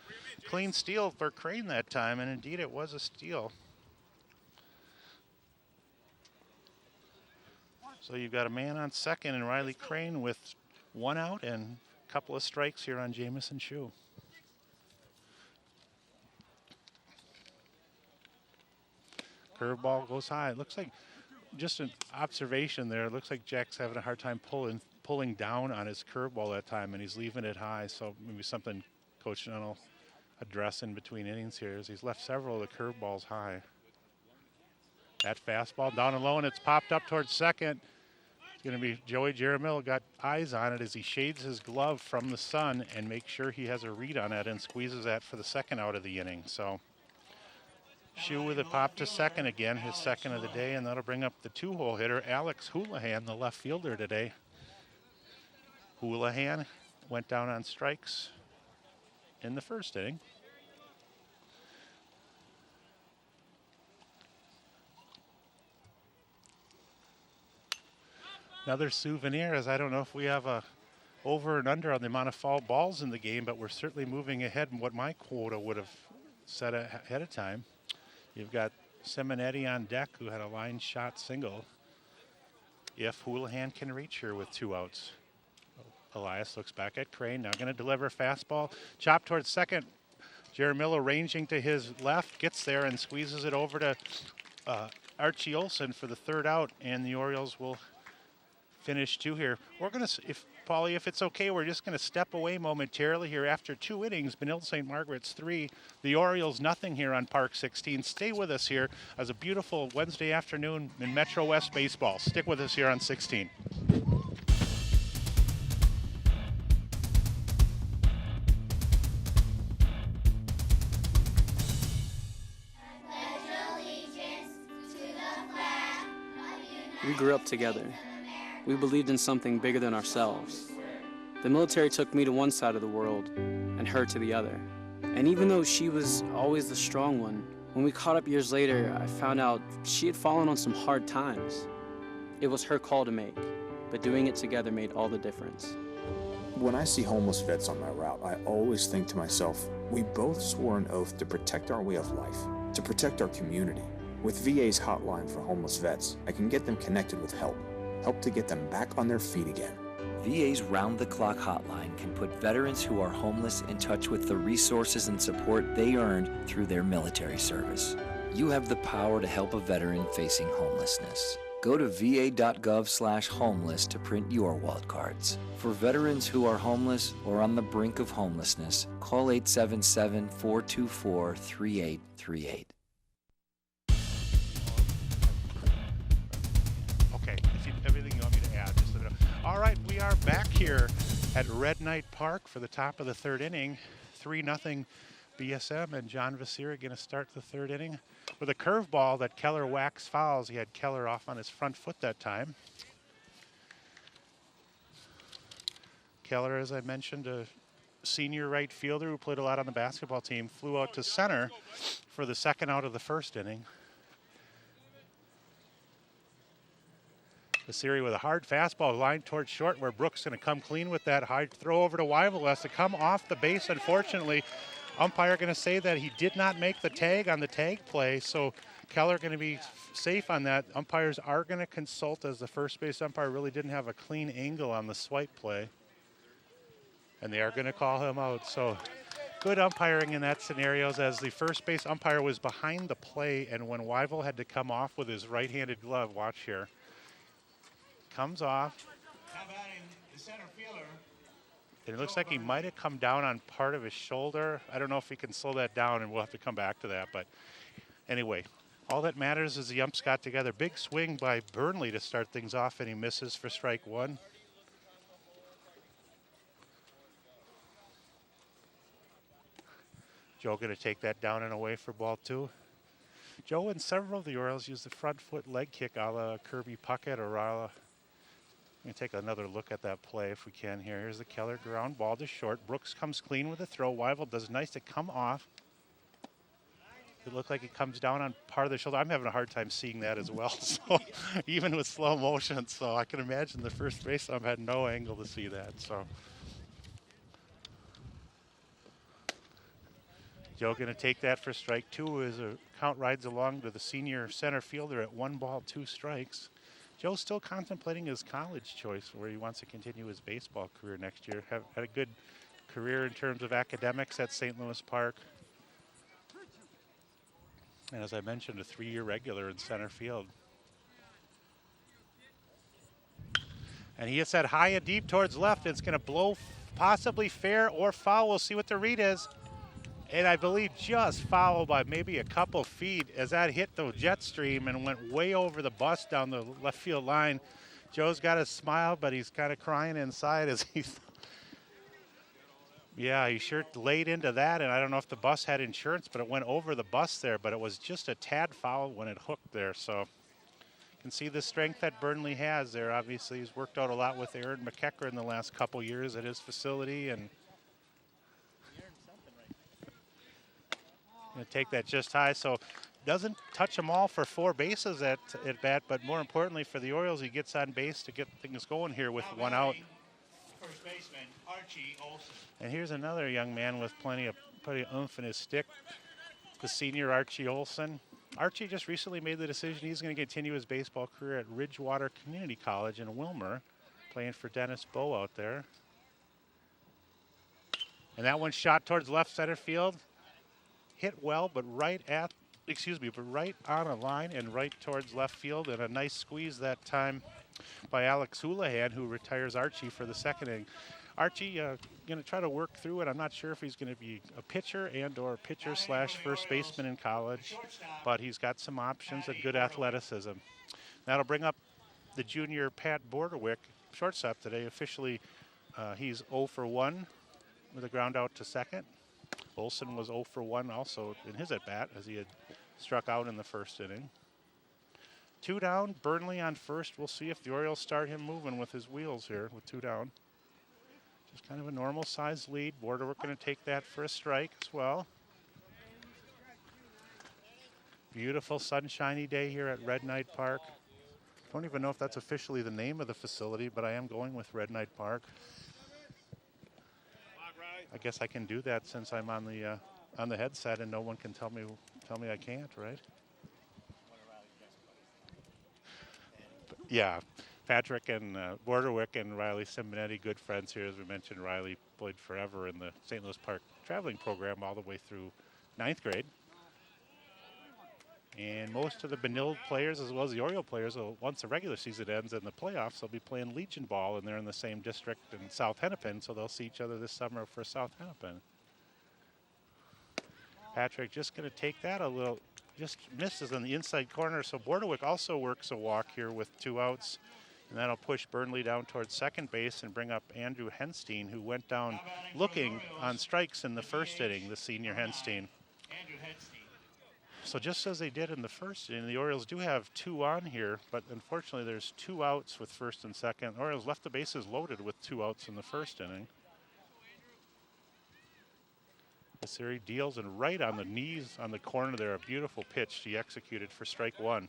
clean steal for Crane that time, and indeed it was a steal. So you've got a man on second and Riley Crane with one out and a couple of strikes here on Jamison Shu. Curveball goes high. It looks like, just an observation there, it looks like Jack's having a hard time pulling down on his curveball that time, and he's leaving it high. So maybe something Coach Dunn will address in between innings here, as he's left several of the curveballs high. That fastball down and low, and it's popped up towards second. It's going to be Joey Jaramillo, got eyes on it as he shades his glove from the sun and makes sure he has a read on it and squeezes that for the second out of the inning. So Shu with a pop to second again, his second of the day, and that'll bring up the two-hole hitter, Alex Houlihan, the left fielder today. Houlihan went down on strikes in the first inning. Another souvenir is, I don't know if we have a over and under on the amount of foul balls in the game, but we're certainly moving ahead in what my quota would have set ahead of time. You've got Simonetti on deck, who had a line shot single, if Houlihan can reach here with two outs. Elias looks back at Crane, now going to deliver fastball. Chop towards second. Jaramillo ranging to his left, gets there and squeezes it over to Archie Olsen for the third out, and the Orioles will finish two here. We're going to, Paulie, if it's okay, we're just going to step away momentarily here after two innings. Benilde-St. Margaret's 3, the Orioles nothing here on Park 16. Stay with us here as a beautiful Wednesday afternoon in Metro West baseball. Stick with us here on 16. We grew up together. We believed in something bigger than ourselves. The military took me to one side of the world and her to the other. And even though she was always the strong one, when we caught up years later, I found out she had fallen on some hard times. It was her call to make, but doing it together made all the difference. When I see homeless vets on my route, I always think to myself, we both swore an oath to protect our way of life, to protect our community. With VA's hotline for homeless vets, I can get them connected with help to get them back on their feet again. VA's round-the-clock hotline can put veterans who are homeless in touch with the resources and support they earned through their military service. You have the power to help a veteran facing homelessness. Go to va.gov/homeless to print your walled cards. For veterans who are homeless or on the brink of homelessness, call 877-424-3838. Everything you want me to add, just let me know. All right, we are back here at Red Knight Park for the top of the third inning. 3-0 BSM, and John Vasiri going to start the third inning with a curveball that Keller whacks fouls. He had Keller off on his front foot that time. Keller, as I mentioned, a senior right fielder who played a lot on the basketball team, flew out to center for the second out of the first inning. Vasiri with a hard fastball lined towards short, where Brooks going to come clean with that high throw over to Weibel. Has to come off the base, unfortunately. Umpire going to say that he did not make the tag on the tag play, so Keller going to be safe on that. Umpires are going to consult, as the first base umpire really didn't have a clean angle on the swipe play. And they are going to call him out. So good umpiring in that scenario, as the first base umpire was behind the play, and when Weivel had to come off with his right-handed glove, watch here, comes off. How about in the center fielder? And it looks like he might have come down on part of his shoulder. I don't know if he can slow that down, and we'll have to come back to that. But anyway, all that matters is the umps got together. Big swing by Burnley to start things off, and he misses for strike one. Joe going to take that down and away for ball two. Joe and several of the Orioles use the front foot leg kick a la Kirby Puckett or a la. We're going to take another look at that play if we can here. Here's the Keller ground ball to short. Brooks comes clean with a throw. Weivel does nice to come off. It looked like it comes down on part of the shoulder. I'm having a hard time seeing that as well, so even with slow motion. So I can imagine the first base ump had no angle to see that. So Joe going to take that for strike two as a count rides along to the senior center fielder at 1 ball, 2 strikes. Joe's still contemplating his college choice where he wants to continue his baseball career next year. Had a good career in terms of academics at St. Louis Park. And as I mentioned, a 3-year regular in center field. And he hits that high and deep towards left. It's going to blow possibly fair or foul. We'll see what the read is. And I believe just foul by maybe a couple feet as that hit the jet stream and went way over the bus down the left field line. Joe's got a smile, but he's kind of crying inside as he's. Yeah, he sure laid into that, and I don't know if the bus had insurance, but it went over the bus there, but it was just a tad foul when it hooked there. So you can see the strength that Burnley has there. Obviously, he's worked out a lot with Aaron McEachran in the last couple years at his facility, and going to take that just high. So doesn't touch them all for 4 bases at bat, but more importantly for the Orioles, he gets on base to get things going here with 1 out. First baseman Archie Olsen. And here's another young man with plenty of oomph in his stick, the senior Archie Olsen. Archie just recently made the decision he's going to continue his baseball career at Ridgewater Community College in Wilmer, playing for Dennis Bowe out there. And that one shot towards left center field. Hit well, but right on a line and right towards left field, and a nice squeeze that time by Alex Houlihan, who retires Archie for the second inning. Archie going to try to work through it. I'm not sure if he's going to be a pitcher and/or pitcher / first baseman in college, but he's got some options and good athleticism. That'll bring up the junior Pat Borderwick, shortstop today. Officially, he's 0 for 1 with a ground out to second. Olsen was 0 for 1 also in his at-bat as he had struck out in the first inning. 2 down, Burnley on first. We'll see if the Orioles start him moving with his wheels here with 2 down. Just kind of a normal size lead. Borderwick going to take that for a strike as well. Beautiful sunshiny day here at Red Knight Park. Don't even know if that's officially the name of the facility, but I am going with Red Knight Park. I guess I can do that since I'm on the headset and no one can tell me I can't, right? Yeah, Patrick and Borderwick and Riley Simonetti, good friends here. As we mentioned, Riley played forever in the St. Louis Park traveling program all the way through 9th grade. And most of the Benilde players, as well as the Oriole players, once the regular season ends and the playoffs, they'll be playing Legion ball, and they're in the same district in South Hennepin, so they'll see each other this summer for South Hennepin. Patrick just going to take that a little, just misses on the inside corner, so Borderwick also works a walk here with 2 outs, and that'll push Burnley down towards second base and bring up Andrew Henstein, who went down looking on strikes in the first inning, the senior Henstein. So just as they did in the first inning, the Orioles do have 2 on here, but unfortunately there's 2 outs with first and second. The Orioles left the bases loaded with 2 outs in the first inning. Asiri deals and right on the knees on the corner there, a beautiful pitch he executed for strike 1.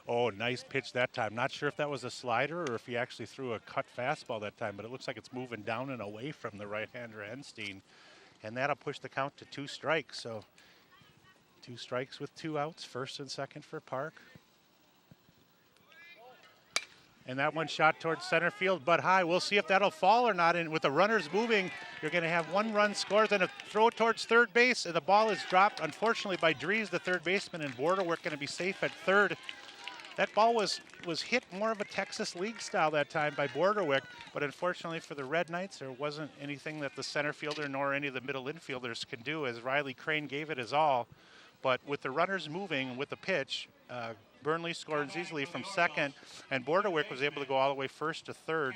Oh, nice pitch that time. Not sure if that was a slider or if he actually threw a cut fastball that time, but it looks like it's moving down and away from the right-hander Henstein. And that'll push the count to 2 strikes. So 2 strikes with 2 outs, first and second for Park. And that one shot towards center field, but high. We'll see if that'll fall or not. And with the runners moving, you're going to have 1 run scored, then a throw towards third base, and the ball is dropped, unfortunately, by Dries, the third baseman, and Borderwork going to be safe at third. That ball was hit more of a Texas League style that time by Borderwick, but unfortunately for the Red Knights, there wasn't anything that the center fielder nor any of the middle infielders can do, as Riley Crane gave it his all. But with the runners moving with the pitch, Burnley scores easily from second, and Borderwick was able to go all the way first to third.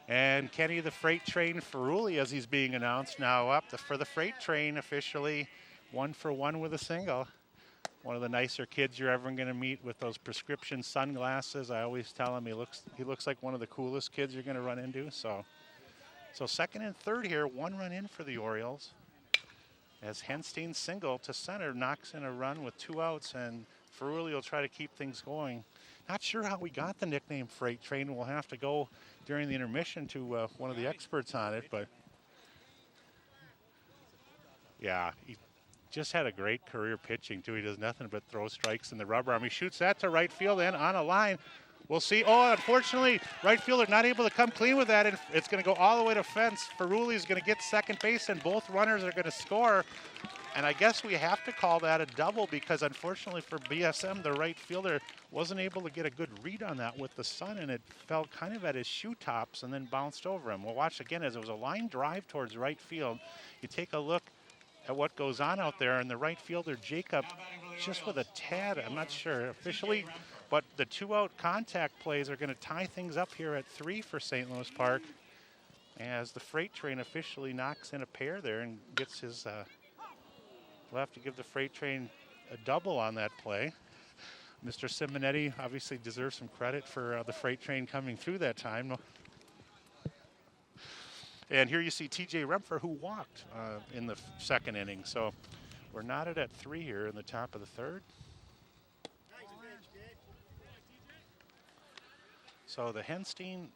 And Kenny the Freight Train Ferruli, as he's being announced, now up for the Freight Train officially, 1 for 1 with a single. One of the nicer kids you're ever going to meet with those prescription sunglasses. I always tell him he looks like one of the coolest kids you're going to run into. So second and third here, 1 run in for the Orioles. As Henstein's single to center knocks in a run with 2 outs, and Ferruli will try to keep things going. Not sure how we got the nickname Freight Train. We'll have to go during the intermission to one of the experts on it, but yeah, he just had a great career pitching too. He does nothing but throw strikes in the rubber arm. He shoots that to right field and on a line. We'll see. Oh, unfortunately, right fielder not able to come clean with that, and it's going to go all the way to fence. Ferruli is going to get second base, and both runners are going to score. And I guess we have to call that a double because, unfortunately for BSM, the right fielder wasn't able to get a good read on that with the sun, and it fell kind of at his shoe tops and then bounced over him. We'll watch again as it was a line drive towards right field. You take a look at what goes on out there, and the right fielder, Jacob, just with a tad, I'm not sure officially, but the 2-out contact plays are going to tie things up here at 3 for St. Louis Park as the Freight Train officially knocks in a pair there and gets his, we'll have to give the Freight Train a double on that play. Mr. Simonetti obviously deserves some credit for the Freight Train coming through that time. And here you see TJ Rempfer, who walked in the second inning. So we're knotted at 3 here in the top of the third. So the Henstein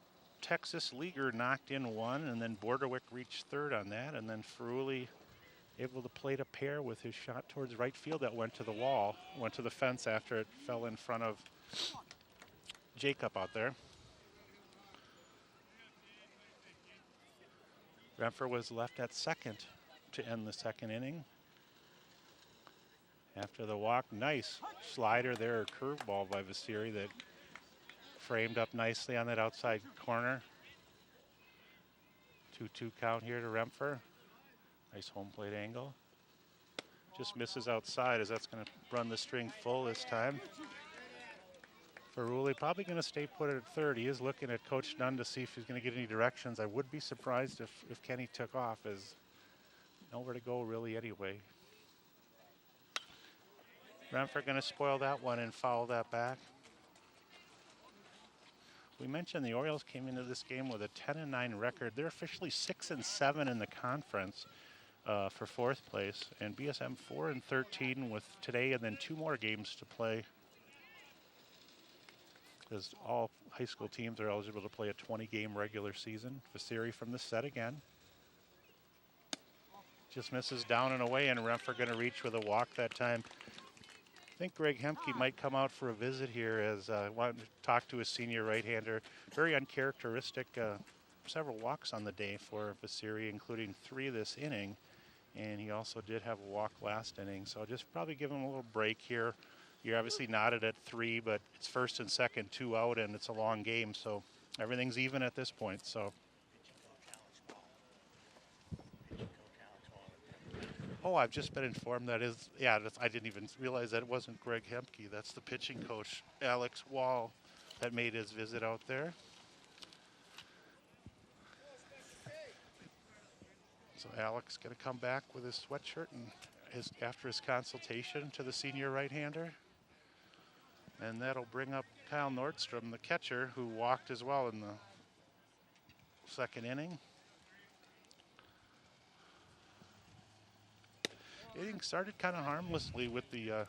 Texas Leaguer knocked in 1, and then Borderwick reached third on that, and then Ferruli able to plate a pair with his shot towards right field that went to the wall, went to the fence after it fell in front of Jacob out there. Rempfer was left at second to end the second inning. After the walk, nice slider there, curveball by Vasiri that framed up nicely on that outside corner. 2-2 count here to Rempfer. Nice home plate angle. Just misses outside as that's going to run the string full this time. Ferruli probably going to stay put at third. He is looking at Coach Nunn to see if he's going to get any directions. I would be surprised if Kenny took off, as nowhere to go really anyway. Rempfer going to spoil that one and foul that back. We mentioned the Orioles came into this game with a 10-9 record. They're officially 6-7 in the conference for 4th place, and BSM 4-13 with today and then 2 more games to play, because all high school teams are eligible to play a 20-game regular season. Vasiri from the set again. Just misses down and away, and Rempfer going to reach with a walk that time. I think Greg Hemke might come out for a visit here, as I wanted to talk to his senior right-hander. Very uncharacteristic, several walks on the day for Vasiri, including 3 this inning. And he also did have a walk last inning, so just probably give him a little break here. You're obviously knotted at 3, but it's first and second, 2 out, and it's a long game, so everything's even at this point. So. Oh, I've just been informed that is, yeah, I didn't even realize that it wasn't Greg Hemke. That's the pitching coach, Alex Wall, that made his visit out there. So Alex going to come back with his sweatshirt and after his consultation to the senior right-hander. And that'll bring up Kyle Nordstrom, the catcher, who walked as well in the second inning. Inning started kind of harmlessly with the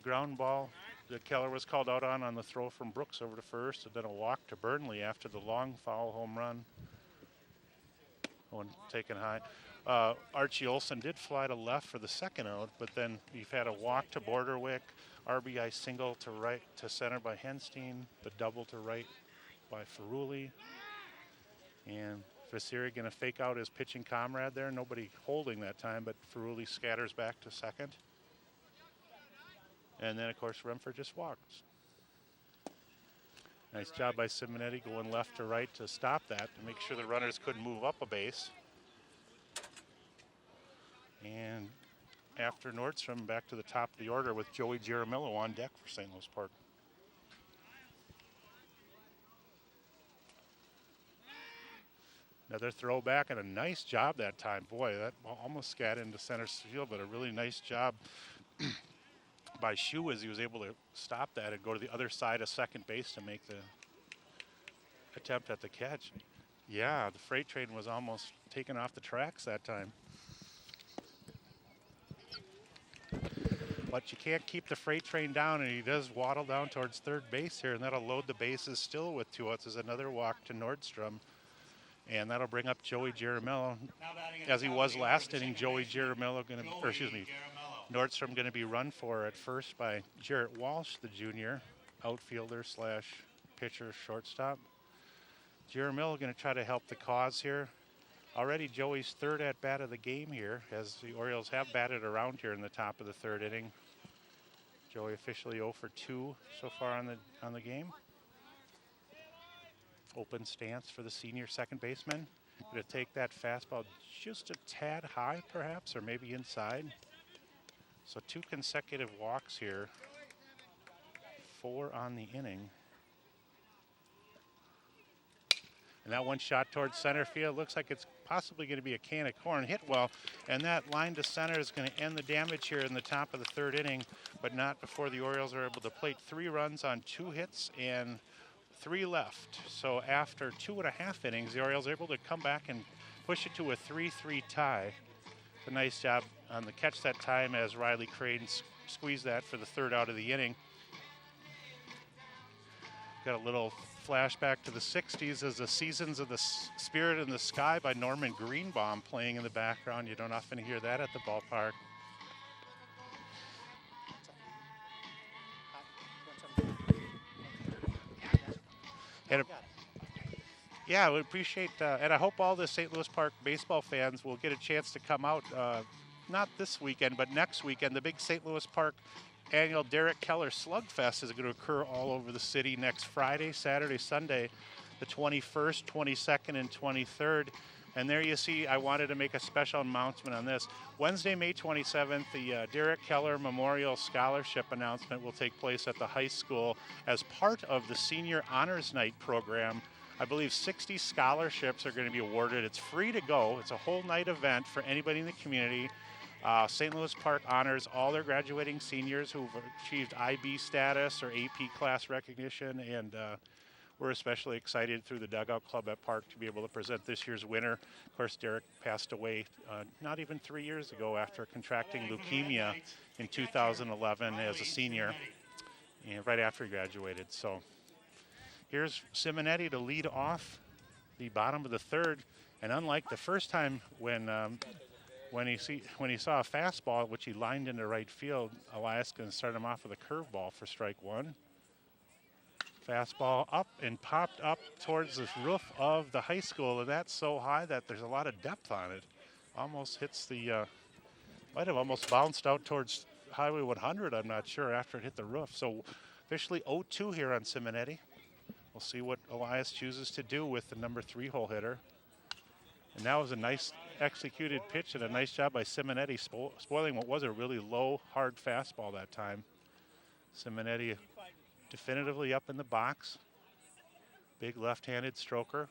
ground ball that Keller was called out on the throw from Brooks over to first, and then a walk to Burnley after the long foul home run. One taken high. Archie Olsen did fly to left for the second out, but then you've had a walk to Borderwick, RBI single to right to center by Henstein, the double to right by Ferruli. And Vasiri going to fake out his pitching comrade there. Nobody holding that time, but Ferruli scatters back to second. And then, of course, Remfer just walks. Nice job by Simonetti going left to right to stop that, to make sure the runners couldn't move up a base. And after Nordstrom, back to the top of the order with Joey Jaramillo on deck for St. Louis Park. Another throwback and a nice job that time. Boy, that almost got into center field, but a really nice job by Shu as he was able to stop that and go to the other side of second base to make the attempt at the catch. Yeah, the freight train was almost taken off the tracks that time. But you can't keep the freight train down, and he does waddle down towards third base here, and that'll load the bases still with 2 outs. There's another walk to Nordstrom, and that'll bring up Joey Jaramillo. As he was last inning, Joey Jaramillo going to, or excuse me, Nordstrom going to be run for at first by Jarrett Walsh, the junior, outfielder slash pitcher shortstop. Jaramillo going to try to help the cause here. Already Joey's third at bat of the game here, as the Orioles have batted around here in the top of the third inning. Joey officially 0 for 2 so far on the game. Open stance for the senior second baseman. Going to take that fastball just a tad high, perhaps, or maybe inside. So 2 consecutive walks here, 4 on the inning. And that one shot towards center field. Looks like it's possibly going to be a can of corn. Hit well, and that line to center is going to end the damage here in the top of the third inning, but not before the Orioles are able to plate 3 runs on 2 hits and 3 left. So after 2.5 innings, the Orioles are able to come back and push it to a 3-3 tie. A nice job on the catch that time as Riley Crane squeezed that for the 3rd out of the inning. Got a little flashback to the 60s as the Seasons of the Spirit in the Sky by Norman Greenbaum playing in the background. You don't often hear that at the ballpark. Yeah, we appreciate, and I hope all the St. Louis Park baseball fans will get a chance to come out, not this weekend, but next weekend. The big St. Louis Park annual Derek Keller Slugfest is going to occur all over the city next Friday, Saturday, Sunday, the 21st, 22nd, and 23rd. And there you see, I wanted to make a special announcement on this. Wednesday, May 27th, the Derek Keller Memorial Scholarship announcement will take place at the high school as part of the Senior Honors Night program. I believe 60 scholarships are going to be awarded. It's free to go. It's a whole night event for anybody in the community. St. Louis Park honors all their graduating seniors who've achieved IB status or AP class recognition, and we're especially excited through the Dugout Club at Park to be able to present this year's winner. Of course, Derek passed away not even 3 years ago after contracting leukemia in 2011 as a senior, and right after he graduated. So here's Simonetti to lead off the bottom of the 3rd, and unlike the first time when he saw a fastball, which he lined into right field, Elias going to start him off with a curveball for strike 1. Fastball up and popped up towards the roof of the high school, and that's so high that there's a lot of depth on it. Almost hits the, might have almost bounced out towards Highway 100, I'm not sure, after it hit the roof. So officially 0-2 here on Simonetti. We'll see what Elias chooses to do with the number 3 hole hitter. And that was a nice executed pitch and a nice job by Simonetti spoiling what was a really low, hard fastball that time. Simonetti definitively up in the box. Big left-handed stroker.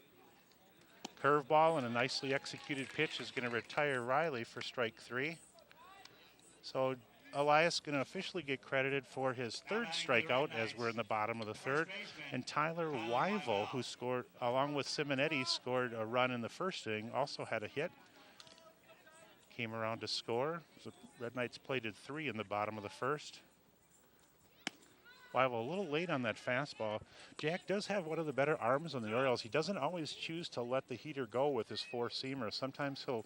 Curveball and a nicely executed pitch is going to retire Riley for strike 3. So Elias going to officially get credited for his 3rd strikeout as we're in the bottom of the 3rd. And Tyler Wyvel, who scored, along with Simonetti, scored a run in the 1st inning, also had a hit. Came around to score. So Red Knights plated 3 in the bottom of the 1st. Wyval a little late on that fastball. Jack does have one of the better arms on the Orioles. He doesn't always choose to let the heater go with his four-seamer. Sometimes he'll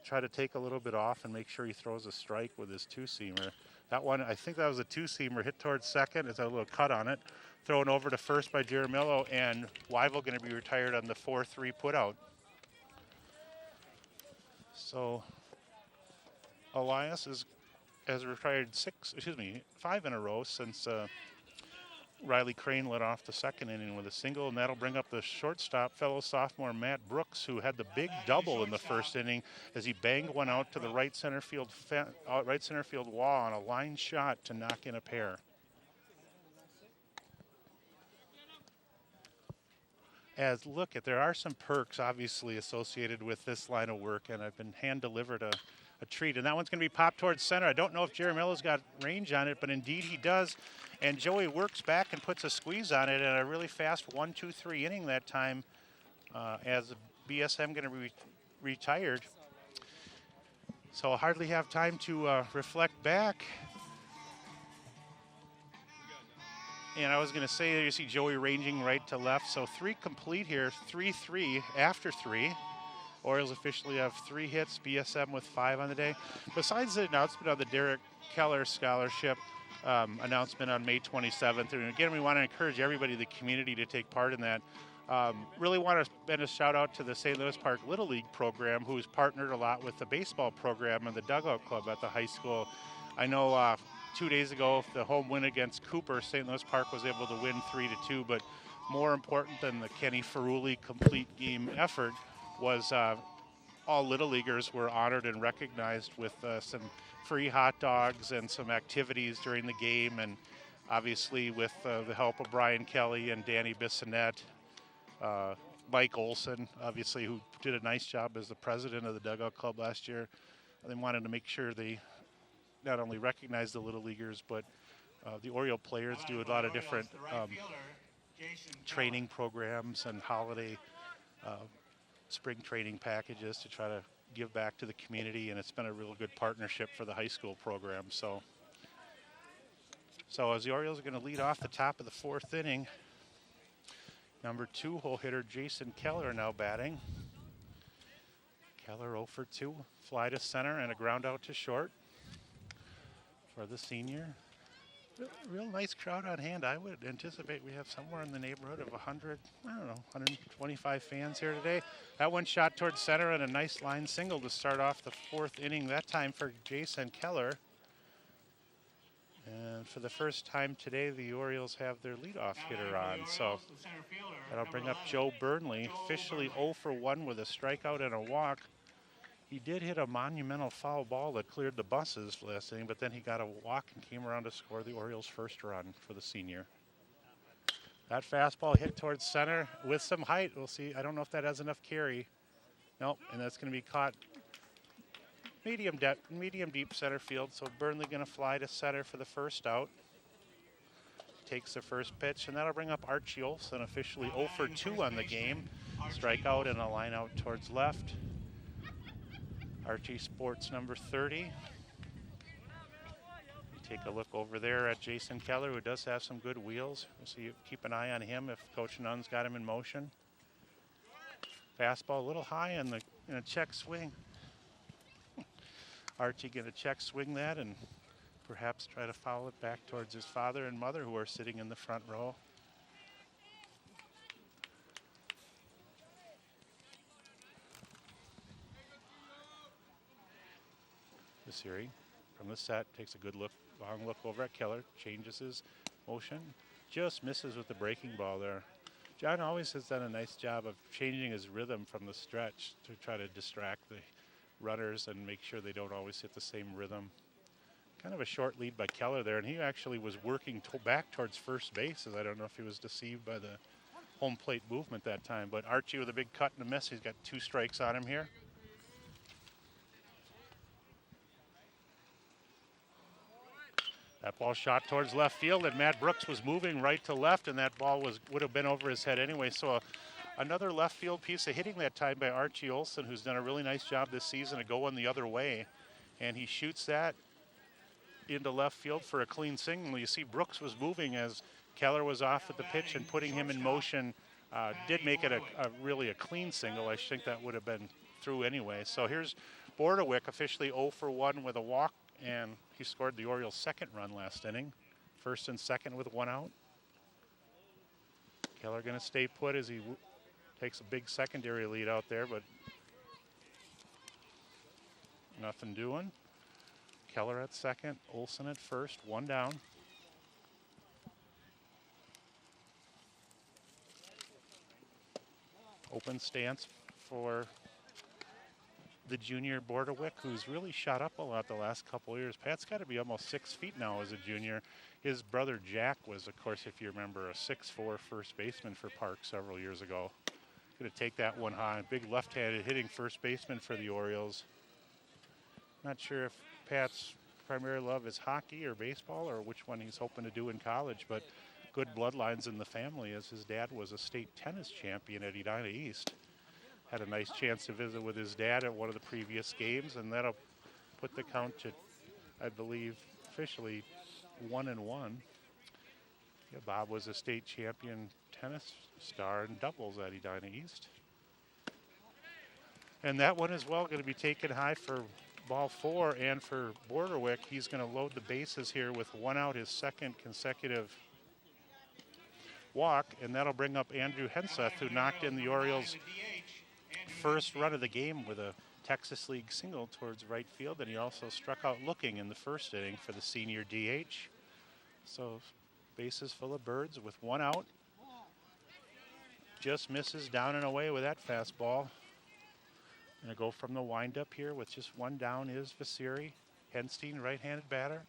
try to take a little bit off and make sure he throws a strike with his two-seamer. That one, I think that was a two-seamer, hit towards second. It's a little cut on it. Thrown over to first by Jaramillo, and Wyval going to be retired on the 4-3 putout. So Elias has retired 5 in a row since Riley Crane led off the second inning with a single, and that'll bring up the shortstop, fellow sophomore Matt Brooks, who had the big double in the first inning as he banged one out to the right center field wall on a line shot to knock in a pair. There are some perks obviously associated with this line of work, and I've been hand-delivered a treat, and that one's going to be popped towards center. I don't know if Jaramillo's got range on it, but indeed he does, and Joey works back and puts a squeeze on it, and a really fast 1-2-3 inning that time as BSM going to be retired. So I'll hardly have time to reflect back. And I was going to say, you see Joey ranging right to left. So 3 complete here, 3-3 after 3. Orioles officially have 3 hits, BSM with 5 on the day. Besides the announcement of the Derek Keller Scholarship announcement on May 27th, and again, we want to encourage everybody in the community to take part in that. Really want to send a shout out to the St. Louis Park Little League program, who's partnered a lot with the baseball program and the Dugout Club at the high school. I know 2 days ago, the home win against Cooper, St. Louis Park was able to win 3-2, but more important than the Kenny Ferrulli complete game effort was all Little Leaguers were honored and recognized with some free hot dogs and some activities during the game, and obviously with the help of Brian Kelly and Danny Bissonette, Mike Olson, obviously, who did a nice job as the president of the Dugout Club last year. They wanted to make sure they not only recognize the Little Leaguers, but the Oriole players do a lot of different training programs and holiday spring training packages to try to give back to the community, and it's been a real good partnership for the high school program. So as the Orioles are going to lead off the top of the 4th inning, number 2 hole hitter Jason Keller now batting. Keller 0 for 2, fly to center and a ground out to short for the senior. Real nice crowd on hand. I would anticipate we have somewhere in the neighborhood of 125 fans here today. That one shot towards center and a nice line single to start off the 4th inning, that time for Jason Keller. And for the first time today, the Orioles have their leadoff hitter on. So that'll bring up Joe Burnley, officially 0 for 1 with a strikeout and a walk. He did hit a monumental foul ball that cleared the buses last inning, but then he got a walk and came around to score the Orioles' first run for the senior. That fastball hit towards center with some height. We'll see. I don't know if that has enough carry. Nope, and that's going to be caught medium deep center field. So Burnley going to fly to center for the first out. Takes the first pitch, and that'll bring up Archie Olson, officially 0 for 2 on the game. Strikeout and a line out towards left. Archie sports number 30. Take a look over there at Jason Keller, who does have some good wheels. We'll see. Keep an eye on him if Coach Nunn's got him in motion. Fastball a little high in a check swing. Archie going to check swing that and perhaps try to foul it back towards his father and mother, who are sitting in the front row. Siri from the set takes a good look, long look over at Keller, changes his motion, just misses with the breaking ball there. John always has done a nice job of changing his rhythm from the stretch to try to distract the runners and make sure they don't always hit the same rhythm. Kind of a short lead by Keller there, and he actually was working back towards first base, as I don't know if he was deceived by the home plate movement that time. But Archie with a big cut and a miss. He's got 2 strikes on him here. That ball shot towards left field, and Matt Brooks was moving right to left, and that ball would have been over his head anyway. So another left field piece of hitting that time by Archie Olson, who's done a really nice job this season of going the other way. And he shoots that into left field for a clean single. You see Brooks was moving as Keller was off at the pitch, and putting him in motion did make it a really a clean single. I think that would have been through anyway. So here's Bordewick officially 0 for 1 with a walk, and he scored the Orioles' second run last inning. First and second with 1 out. Keller going to stay put as he takes a big secondary lead out there, but nothing doing. Keller at second, Olson at first, 1 down. Open stance for the junior Bordewick, who's really shot up a lot the last couple of years. Pat's got to be almost 6 feet now as a junior. His brother Jack was, of course, if you remember, a 6'4" first baseman for Park several years ago. Going to take that one high. Big left-handed hitting first baseman for the Orioles. Not sure if Pat's primary love is hockey or baseball or which one he's hoping to do in college, but good bloodlines in the family, as his dad was a state tennis champion at Edina East. Had a nice chance to visit with his dad at one of the previous games, and that'll put the count to, I believe, officially 1-1. Yeah, Bob was a state champion tennis star in doubles at Edina East. And that one as well going to be taken high for ball 4, and for Bordewick, he's going to load the bases here with 1 out, his second consecutive walk, and that'll bring up Andrew Henseth, who knocked in the Orioles' first run of the game with a Texas League single towards right field, and he also struck out looking in the first inning for the senior DH. So bases full of birds with 1 out. Just misses down and away with that fastball. Gonna go from the windup here with just 1 down is Vasiri. Henstein, right-handed batter.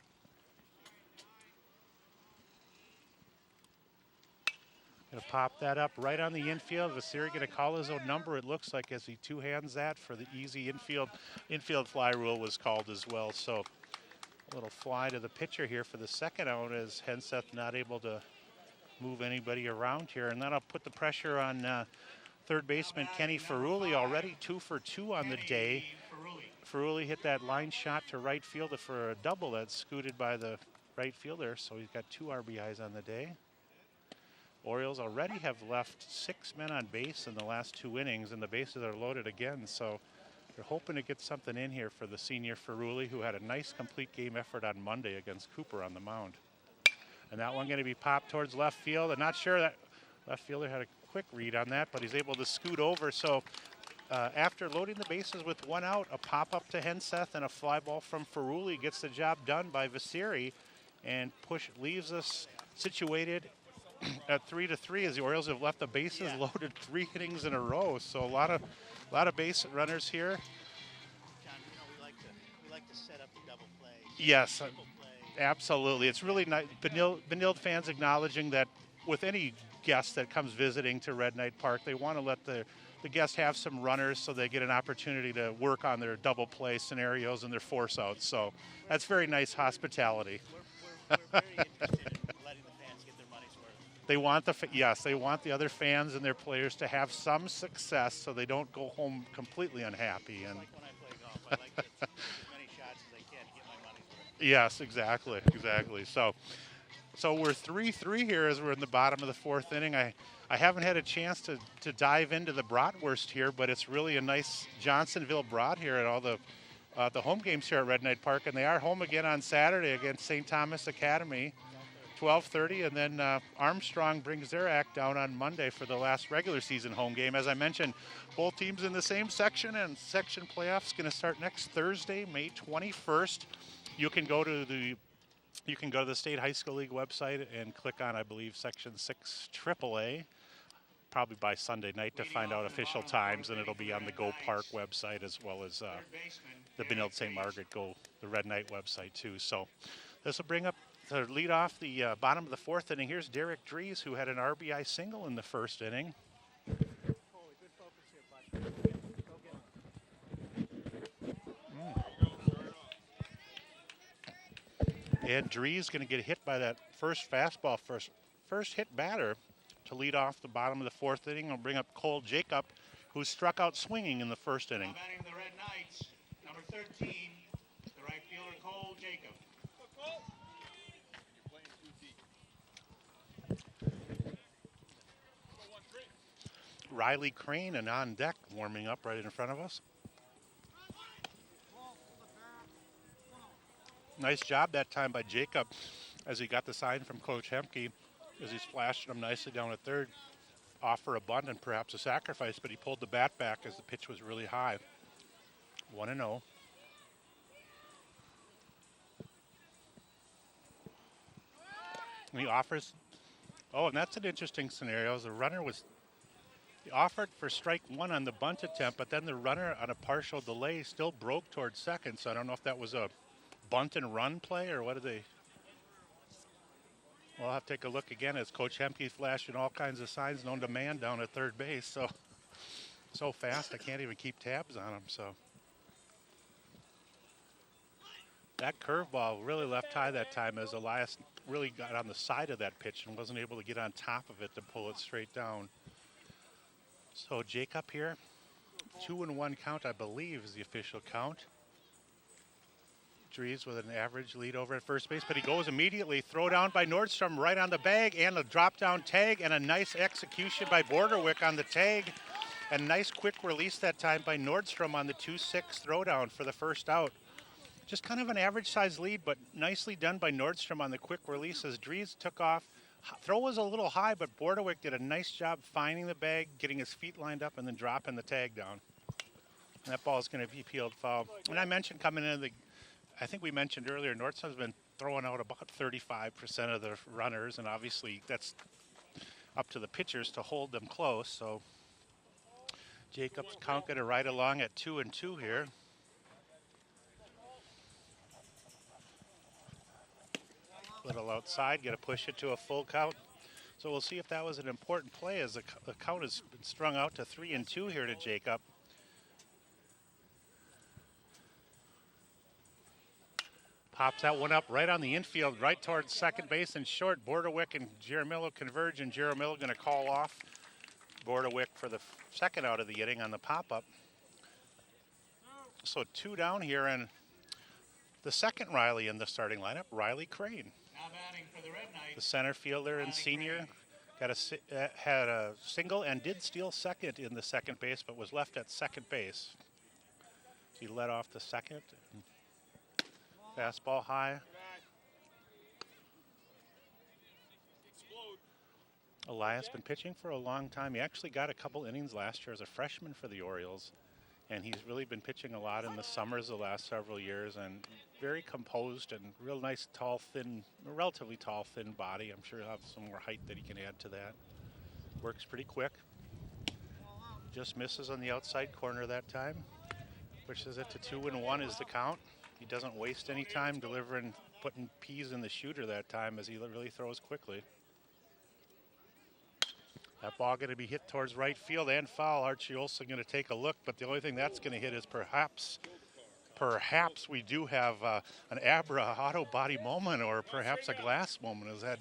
Gonna pop that up right on the infield. Vasiri gonna call his own number, it looks like, as he 2-hands that for the easy infield. Infield fly rule was called as well. So a little fly to the pitcher here for the second out, as Henseth not able to move anybody around here. And that'll put the pressure on third baseman Kenny Ferrulli, already 2 for 2 on the day. Ferrulli hit that line shot to right field for a double that's scooted by the right fielder, so he's got 2 RBIs on the day. Orioles already have left 6 men on base in the last 2 innings, and the bases are loaded again, so they're hoping to get something in here for the senior Ferrulli, who had a nice complete game effort on Monday against Cooper on the mound. And that one going to be popped towards left field. I'm not sure that left fielder had a quick read on that, but he's able to scoot over. So after loading the bases with 1 out, a pop-up to Henseth and a fly ball from Ferrulli gets the job done by Vasiri, and leaves us situated at 3-3 as the Orioles have left the bases loaded 3 innings in a row. So a lot of base runners here. John, we like to set up the double play. Yes, absolutely. It's really nice. Benilde fans acknowledging that with any guest that comes visiting to Red Knight Park, they want to let the guest have some runners so they get an opportunity to work on their double play scenarios and their force outs. So that's very nice hospitality. We're very interested in letting the fans get their money's worth. They want they want the other fans and their players to have some success so they don't go home completely unhappy. And Like when I play golf, I like to take as many shots as I can to get my money's worth. yes, exactly. So we're 3-3 here as we're in the bottom of the 4th inning. I haven't had a chance to dive into the bratwurst here, but it's really a nice Johnsonville brat here at all the home games here at Red Knight Park, and they are home again on Saturday against St. Thomas Academy, 12:30, and then Armstrong brings their act down on Monday for the last regular season home game. As I mentioned, both teams in the same section, and section playoffs going to start next Thursday, May 21st. You can go to the State High School League website and click on, I believe, Section 6 AAA, probably by Sunday night, to find out official times, and it'll be on the Go Park website as well as the Benilde-St. Margaret the Red Knight website too. So this will bring up to lead off the bottom of the 4th inning. Here's Derek Dries, who had an RBI single in the 1st inning. And Dries going to get hit by that first fastball, first hit batter to lead off the bottom of the 4th inning. I'll bring up Cole Jacob, who struck out swinging in the 1st inning. Batting the Red Knights, number 13, the right fielder Cole Jacob. Riley Crane and on deck warming up right in front of us. Nice job that time by Jacob as he got the sign from Coach Hemke as he's flashing him nicely down at third. Offer a bunt and perhaps a sacrifice, but he pulled the bat back as the pitch was really high. 1-0. And he offers, oh, and that's an interesting scenario. The runner was, he offered for strike one on the bunt attempt, but then the runner on a partial delay still broke towards second. So I don't know if that was a bunt and run play or what did they? We'll have to take a look again as Coach Hemke flashing all kinds of signs known to man down at third base. So fast I can't even keep tabs on him. So that curveball really left high that time as Elias really got on the side of that pitch and wasn't able to get on top of it to pull it straight down. So Jacob here, 2-1 count I believe is the official count. Dries with an average lead over at first base, but he goes immediately. Throw down by Nordstrom right on the bag and a drop down tag and a nice execution by Borderwick on the tag. And nice quick release that time by Nordstrom on the 2-6 throwdown for the first out. Just kind of an average size lead, but nicely done by Nordstrom on the quick release as Dries took off. Throw was a little high, but Borderwick did a nice job finding the bag, getting his feet lined up, and then dropping the tag down. And that ball is going to be peeled foul. And I mentioned coming into the I think we mentioned earlier, Nordstrom's been throwing out about 35% of the runners, and obviously that's up to the pitchers to hold them close. So Jacobs count going to right along at 2-2 here. Little outside, going to push it to a full count. So we'll see if that was an important play as the count has been strung out to 3-2 here to Jacob. Pops that one up right on the infield, right towards second base and short. Borderwick and Jaramillo converge, and Jaramillo going to call off Borderwick for the second out of the inning on the pop-up. So 2 down here, and the second Riley in the starting lineup, Riley Crane. Now batting for the Red Knights, the center fielder and senior. Had a single and did steal second in the second base, but was left at second base. He led off the second. Fastball high. Elias been pitching for a long time. He actually got a couple innings last year as a freshman for the Orioles, and he's really been pitching a lot in the summers the last several years, and very composed and real nice, tall, thin, relatively tall, thin body. I'm sure he'll have some more height that he can add to that. Works pretty quick. Just misses on the outside corner that time. Pushes it to 2-1 is the count. He doesn't waste any time putting peas in the shooter that time as he really throws quickly. That ball going to be hit towards right field and foul. Archie Olsen going to take a look, but the only thing that's going to hit is perhaps we do have an Abra auto body moment or perhaps a glass moment. Is that,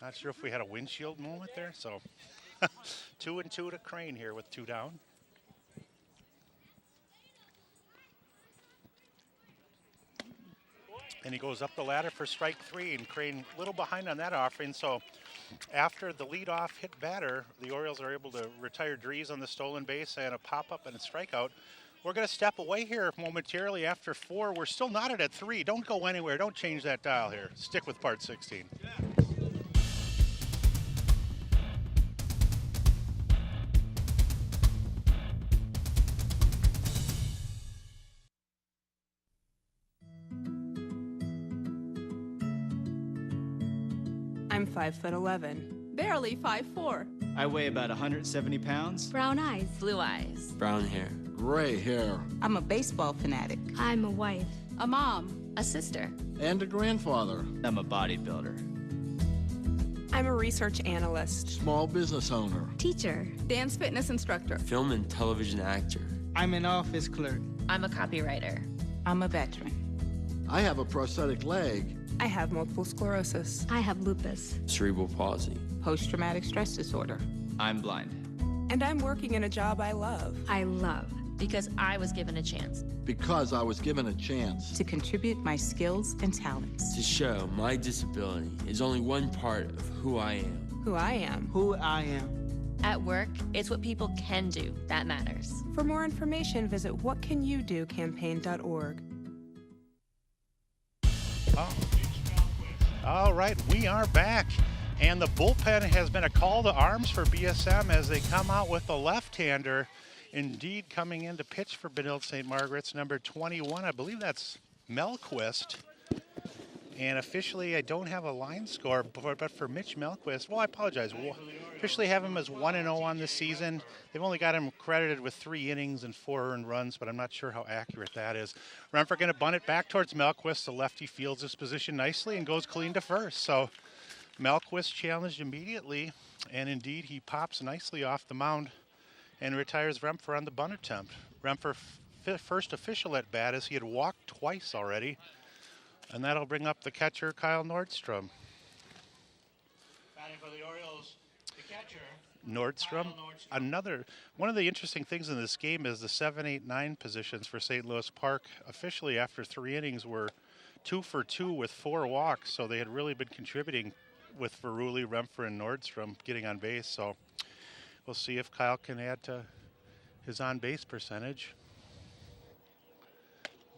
not sure if we had a windshield moment there. So 2-2 to Crane here with 2 down. And he goes up the ladder for strike 3, and Crane a little behind on that offering. So after the leadoff hit batter, the Orioles are able to retire Dries on the stolen base and a pop-up and a strikeout. We're going to step away here momentarily after 4. We're still knotted at 3. Don't go anywhere. Don't change that dial here. Stick with part 16. I'm 5'11", barely 5'4". I weigh about 170 pounds. Brown eyes. Blue eyes. Brown hair. Gray hair. I'm a baseball fanatic. I'm a wife. A mom. A sister. And a grandfather. I'm a bodybuilder. I'm a research analyst. Small business owner. Teacher. Dance fitness instructor. Film and television actor. I'm an office clerk. I'm a copywriter. I'm a veteran. I have a prosthetic leg. I have multiple sclerosis. I have lupus. Cerebral palsy. Post-traumatic stress disorder. I'm blind. And I'm working in a job I love. I love. Because I was given a chance. Because I was given a chance. To contribute my skills and talents. To show my disability is only one part of who I am. Who I am. Who I am. At work, it's what people can do that matters. For more information, visit whatcanyoudocampaign.org. Oh. All right, we are back. And the bullpen has been a call to arms for BSM as they come out with the left-hander. Indeed, coming in to pitch for Benilde-St. Margaret's, number 21. I believe that's Melquist. And officially, I don't have a line score, but for Mitch Melquist, well, I apologize. Officially have him as 1-0 on the season. They've only got him credited with 3 innings and 4 earned runs, but I'm not sure how accurate that is. Renfrew going to bunt it back towards Melquist. The lefty fields his position nicely and goes clean to first. So Melquist challenged immediately, and indeed he pops nicely off the mound and retires Renfrew on the bunt attempt. Renfrew first official at bat as he had walked twice already. And that'll bring up the catcher, Kyle Nordstrom. Batting for the Orioles, the catcher. Nordstrom. One of the interesting things in this game is the 7, 8, 9 positions for St. Louis Park officially after 3 innings were 2 for 2 with 4 walks. So they had really been contributing with Veruli, Renfrew, and Nordstrom getting on base. So we'll see if Kyle can add to his on-base percentage.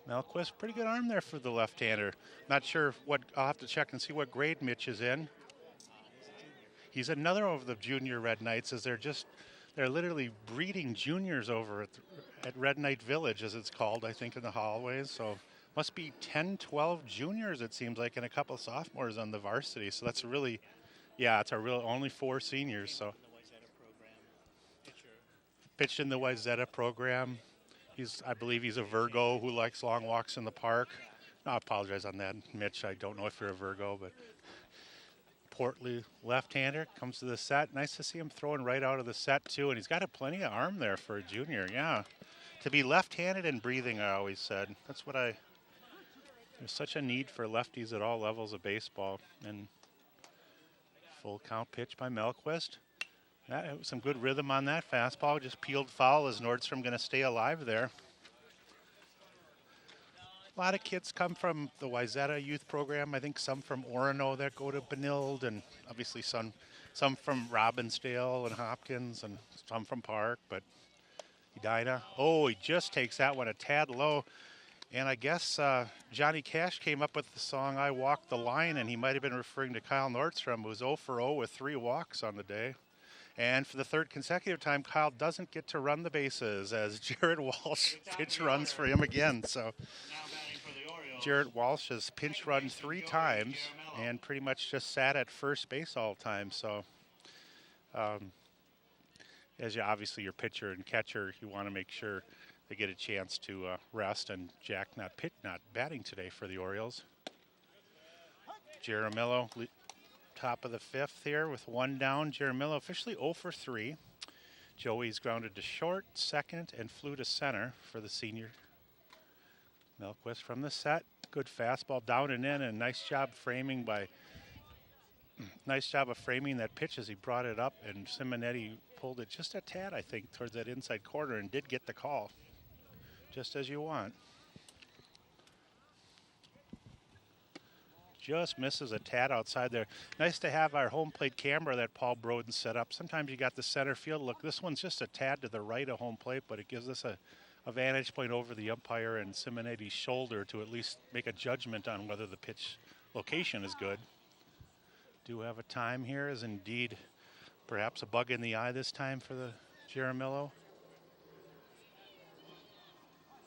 Melquist, pretty good arm there for the left-hander. Not sure what, I'll have to check and see what grade Mitch is in. He's another of the junior Red Knights, as they're literally breeding juniors over at Red Knight Village, as it's called, I think, in the hallways. So must be 10, 12 juniors, it seems like, and a couple of sophomores on the varsity. So that's really, yeah, it's only 4 seniors. So pitched in the Wayzata program. I believe he's a Virgo who likes long walks in the park. No, I apologize on that, Mitch. I don't know if you're a Virgo, but portly left-hander comes to the set. Nice to see him throwing right out of the set, too. And he's got plenty of arm there for a junior, yeah. To be left-handed and breathing, I always said. That's what there's such a need for lefties at all levels of baseball. And full count pitch by Melquist. Some good rhythm on that fastball. Just peeled foul. Is Nordstrom going to stay alive there? A lot of kids come from the Wayzata youth program. I think some from Orono that go to Benilde, and obviously some from Robbinsdale and Hopkins, and some from Park. But Edina, he just takes that one a tad low. And I guess Johnny Cash came up with the song "I Walk the Line," and he might have been referring to Kyle Nordstrom, who was 0 for 0 with 3 walks on the day. And for the 3rd consecutive time, Kyle doesn't get to run the bases as Jared Walsh pinch runs for him again. So Jared Walsh has pinch run 3 times and pretty much just sat at first base all the time. So obviously your pitcher and catcher, you want to make sure they get a chance to rest. And Jack not batting today for the Orioles. Jaramillo, top of the 5th here with 1 down. Jaramillo officially 0 for 3. Joey's grounded to short, 2nd, and flew to center for the senior. Melquist from the set. Good fastball down and in, and nice job of framing that pitch as he brought it up, and Simonetti pulled it just a tad, I think, towards that inside corner and did get the call, just as you want. Just misses a tad outside there. Nice to have our home plate camera that Paul Broden set up. Sometimes you got the center field look. This one's just a tad to the right of home plate, but it gives us a vantage point over the umpire and Simonetti's shoulder to at least make a judgment on whether the pitch location is good. Do have a time here, as indeed perhaps a bug in the eye this time for the Jaramillo.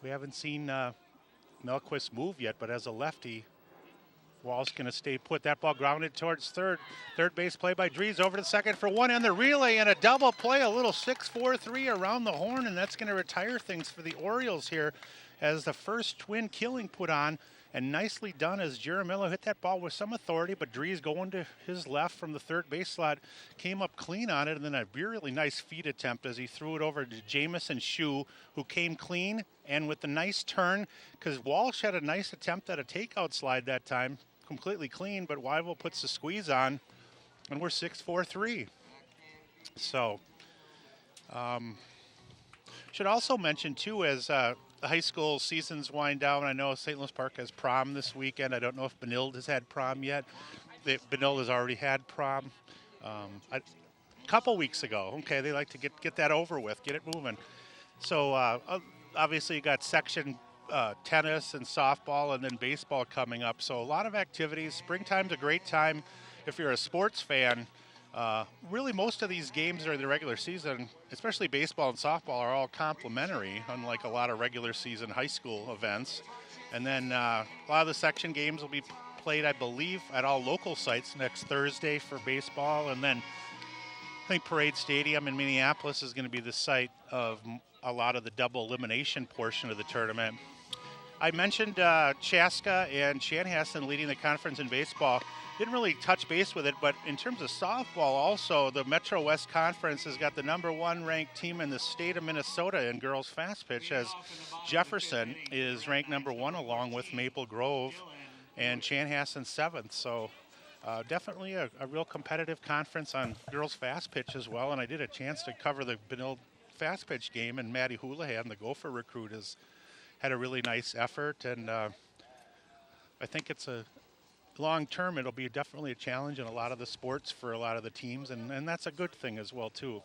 We haven't seen Melquist move yet, but as a lefty, Walsh going to stay put. That ball grounded towards third. Third base play by Dries over to second for 1 and the relay and a double play, a little 6-4-3 around the horn, and that's going to retire things for the Orioles here as the first twin killing put on. And nicely done as Jaramillo hit that ball with some authority, but Dries going to his left from the third base slot came up clean on it, and then a really nice feed attempt as he threw it over to Jamison Shue, who came clean and with a nice turn, because Walsh had a nice attempt at a takeout slide that time, completely clean, but Wyville puts the squeeze on, and we're 6-4-3. So, should also mention too, as the high school seasons wind down, I know St. Louis Park has prom this weekend. I don't know if Benilde has had prom yet. Benilde has already had prom. couple weeks ago. Okay, they like to get that over with, get it moving. So obviously you got section tennis and softball and then baseball coming up. So a lot of activities. Springtime's a great time if you're a sports fan. Really most of these games during the regular season, especially baseball and softball, are all complimentary, unlike a lot of regular season high school events. And then a lot of the section games will be played, I believe, at all local sites next Thursday for baseball. And then I think Parade Stadium in Minneapolis is going to be the site of a lot of the double elimination portion of the tournament. I mentioned Chaska and Chanhassen leading the conference in baseball. Didn't really touch base with it, but in terms of softball also, the Metro West Conference has got the #1 ranked team in the state of Minnesota in girls fast pitch, as Jefferson is ranked #1 along with Maple Grove and Chanhassen 7th. So definitely a real competitive conference on girls fast pitch as well. And I did a chance to cover the Benilde fast pitch game, and Maddie Houlihan, the Gopher recruit, has had a really nice effort. And I think it's a long term, it'll be definitely a challenge in a lot of the sports for a lot of the teams, and that's a good thing as well too.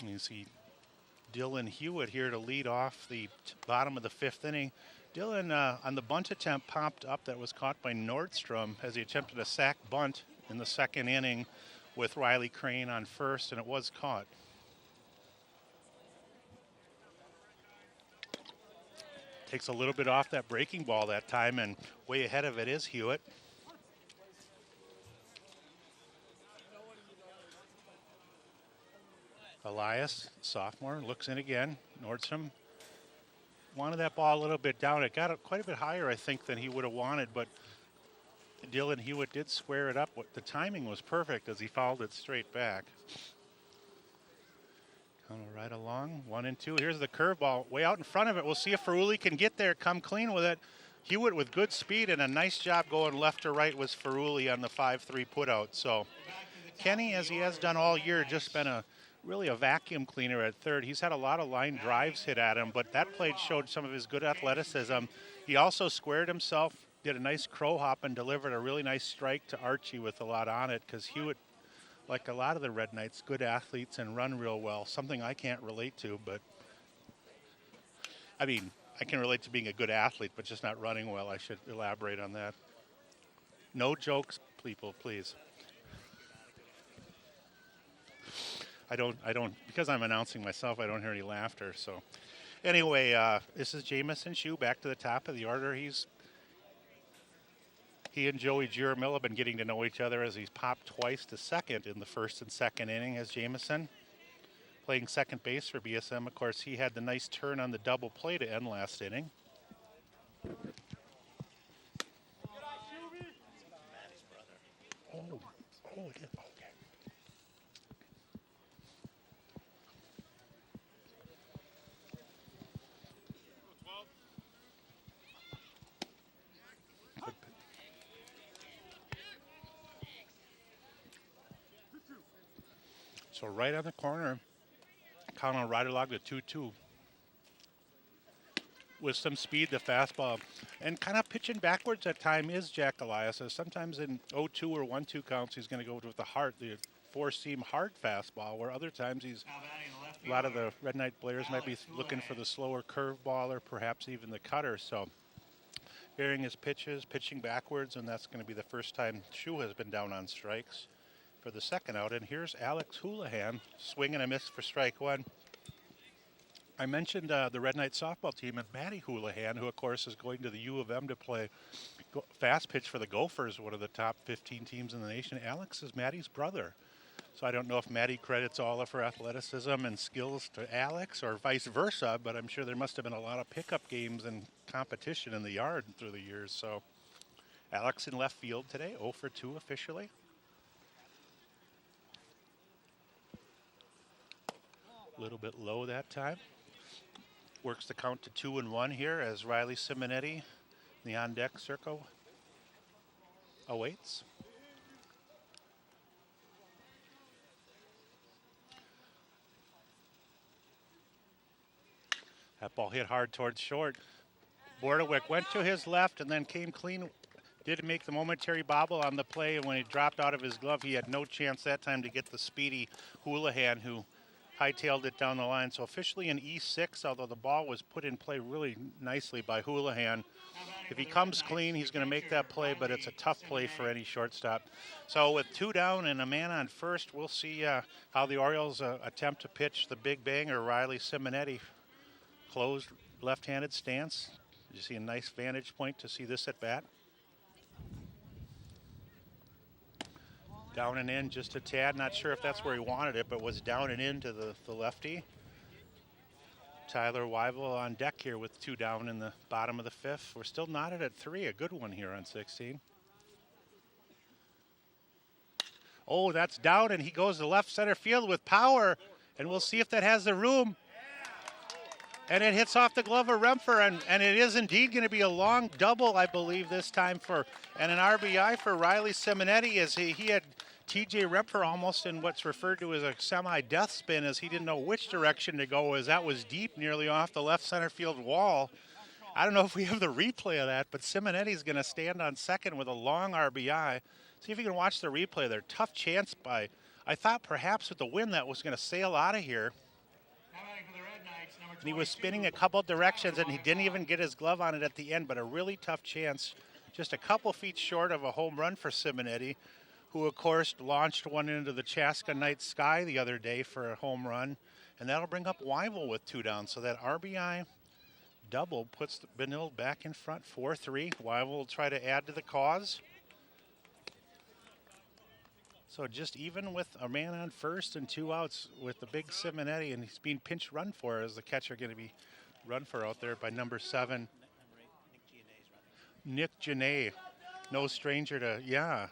And you see Dylan Hewitt here to lead off the bottom of the 5th inning. Dylan on the bunt attempt popped up that was caught by Nordstrom as he attempted a sac bunt in the 2nd inning with Riley Crane on first, and it was caught. Takes a little bit off that breaking ball that time, and way ahead of it is Hewitt. Elias, sophomore, looks in again. Nordstrom wanted that ball a little bit down. It got quite a bit higher, I think, than he would have wanted, but Dylan Hewitt did square it up. The timing was perfect as he fouled it straight back. Coming right along, 1-2. Here's the curveball way out in front of it. We'll see if Ferrulli can get there, come clean with it. Hewitt with good speed and a nice job going left to right was Ferrulli on the 5-3 putout. So Kenny, as he has done all year, just been really a vacuum cleaner at third. He's had a lot of line drives hit at him, but that play showed some of his good athleticism. He also squared himself, did a nice crow hop, and delivered a really nice strike to Archie with a lot on it, because Hewitt, like a lot of the Red Knights, good athletes and run real well. Something I can't relate to, but I mean, I can relate to being a good athlete, but just not running well. I should elaborate on that. No jokes, people, please. I don't, because I'm announcing myself, I don't hear any laughter. So anyway, this is Jamison Shue back to the top of the order. He and Joey Giramillo have been getting to know each other as he's popped twice to second in the 1st and 2nd inning as Jamison. Playing second base for BSM. Of course, he had the nice turn on the double play to end last inning. Oh, it is. Okay. So right on the corner, Colin Ryderlog the 2-2. With some speed, the fastball. And kind of pitching backwards at time is Jack Elias. Sometimes in 0-2 or 1-2 counts, he's going to go with the four-seam hard fastball, where other times a lot of the Red Knight players might be looking for the slower curveball or perhaps even the cutter. So varying his pitches, pitching backwards, and that's going to be the first time Shue has been down on strikes for the second out. And here's Alex Houlihan, swing and a miss for strike one. I mentioned the Red Knight softball team and Maddie Houlihan, who of course is going to the U of M to play fast pitch for the Gophers, one of the top 15 teams in the nation. Alex is Maddie's brother. So I don't know if Maddie credits all of her athleticism and skills to Alex or vice versa, but I'm sure there must have been a lot of pickup games and competition in the yard through the years. So Alex in left field today, 0 for 2 officially. A little bit low that time. Works the count to 2-1 here as Riley Simonetti in the on-deck circle awaits. That ball hit hard towards short. Bordewick went to his left and then came clean did make the momentary bobble on the play, and when he dropped out of his glove, he had no chance that time to get the speedy Houlihan, who hightailed it down the line. So officially an E6, although the ball was put in play really nicely by Houlihan. If he comes clean, he's going to make that play, but it's a tough play for any shortstop. So with 2 down and a man on first, we'll see how the Orioles attempt to pitch the big banger, Riley Simonetti. Closed left-handed stance. You see a nice vantage point to see this at bat. Down and in just a tad. Not sure if that's where he wanted it, but was down and in to the lefty. Tyler Weibel on deck here with 2 down in the bottom of the 5th. We're still knotted at 3. A good one here on 16. Oh, that's down, and he goes to left center field with power. And we'll see if that has the room. And it hits off the glove of Rempher, and it is indeed going to be a long double, I believe, this time and an RBI for Riley Simonetti, as he had TJ Rempher almost in what's referred to as a semi-death spin, as he didn't know which direction to go, as that was deep, nearly off the left center field wall. I don't know if we have the replay of that, but Simonetti's going to stand on second with a long RBI. See if you can watch the replay there. Tough chance by, I thought perhaps with the wind that was going to sail out of here. And he was spinning a couple directions, and he didn't even get his glove on it at the end, but a really tough chance. Just a couple feet short of a home run for Simonetti, who, of course, launched one into the Chaska night sky the other day for a home run. And that'll bring up Weibel with 2 down. So that RBI double puts Benilde back in front, 4-3. Weibel will try to add to the cause. So just even with a man on first and 2 outs with the big Simonetti, and he's being pinch run for as the catcher going to be run for out there by number 7. Nick Janae, no stranger to,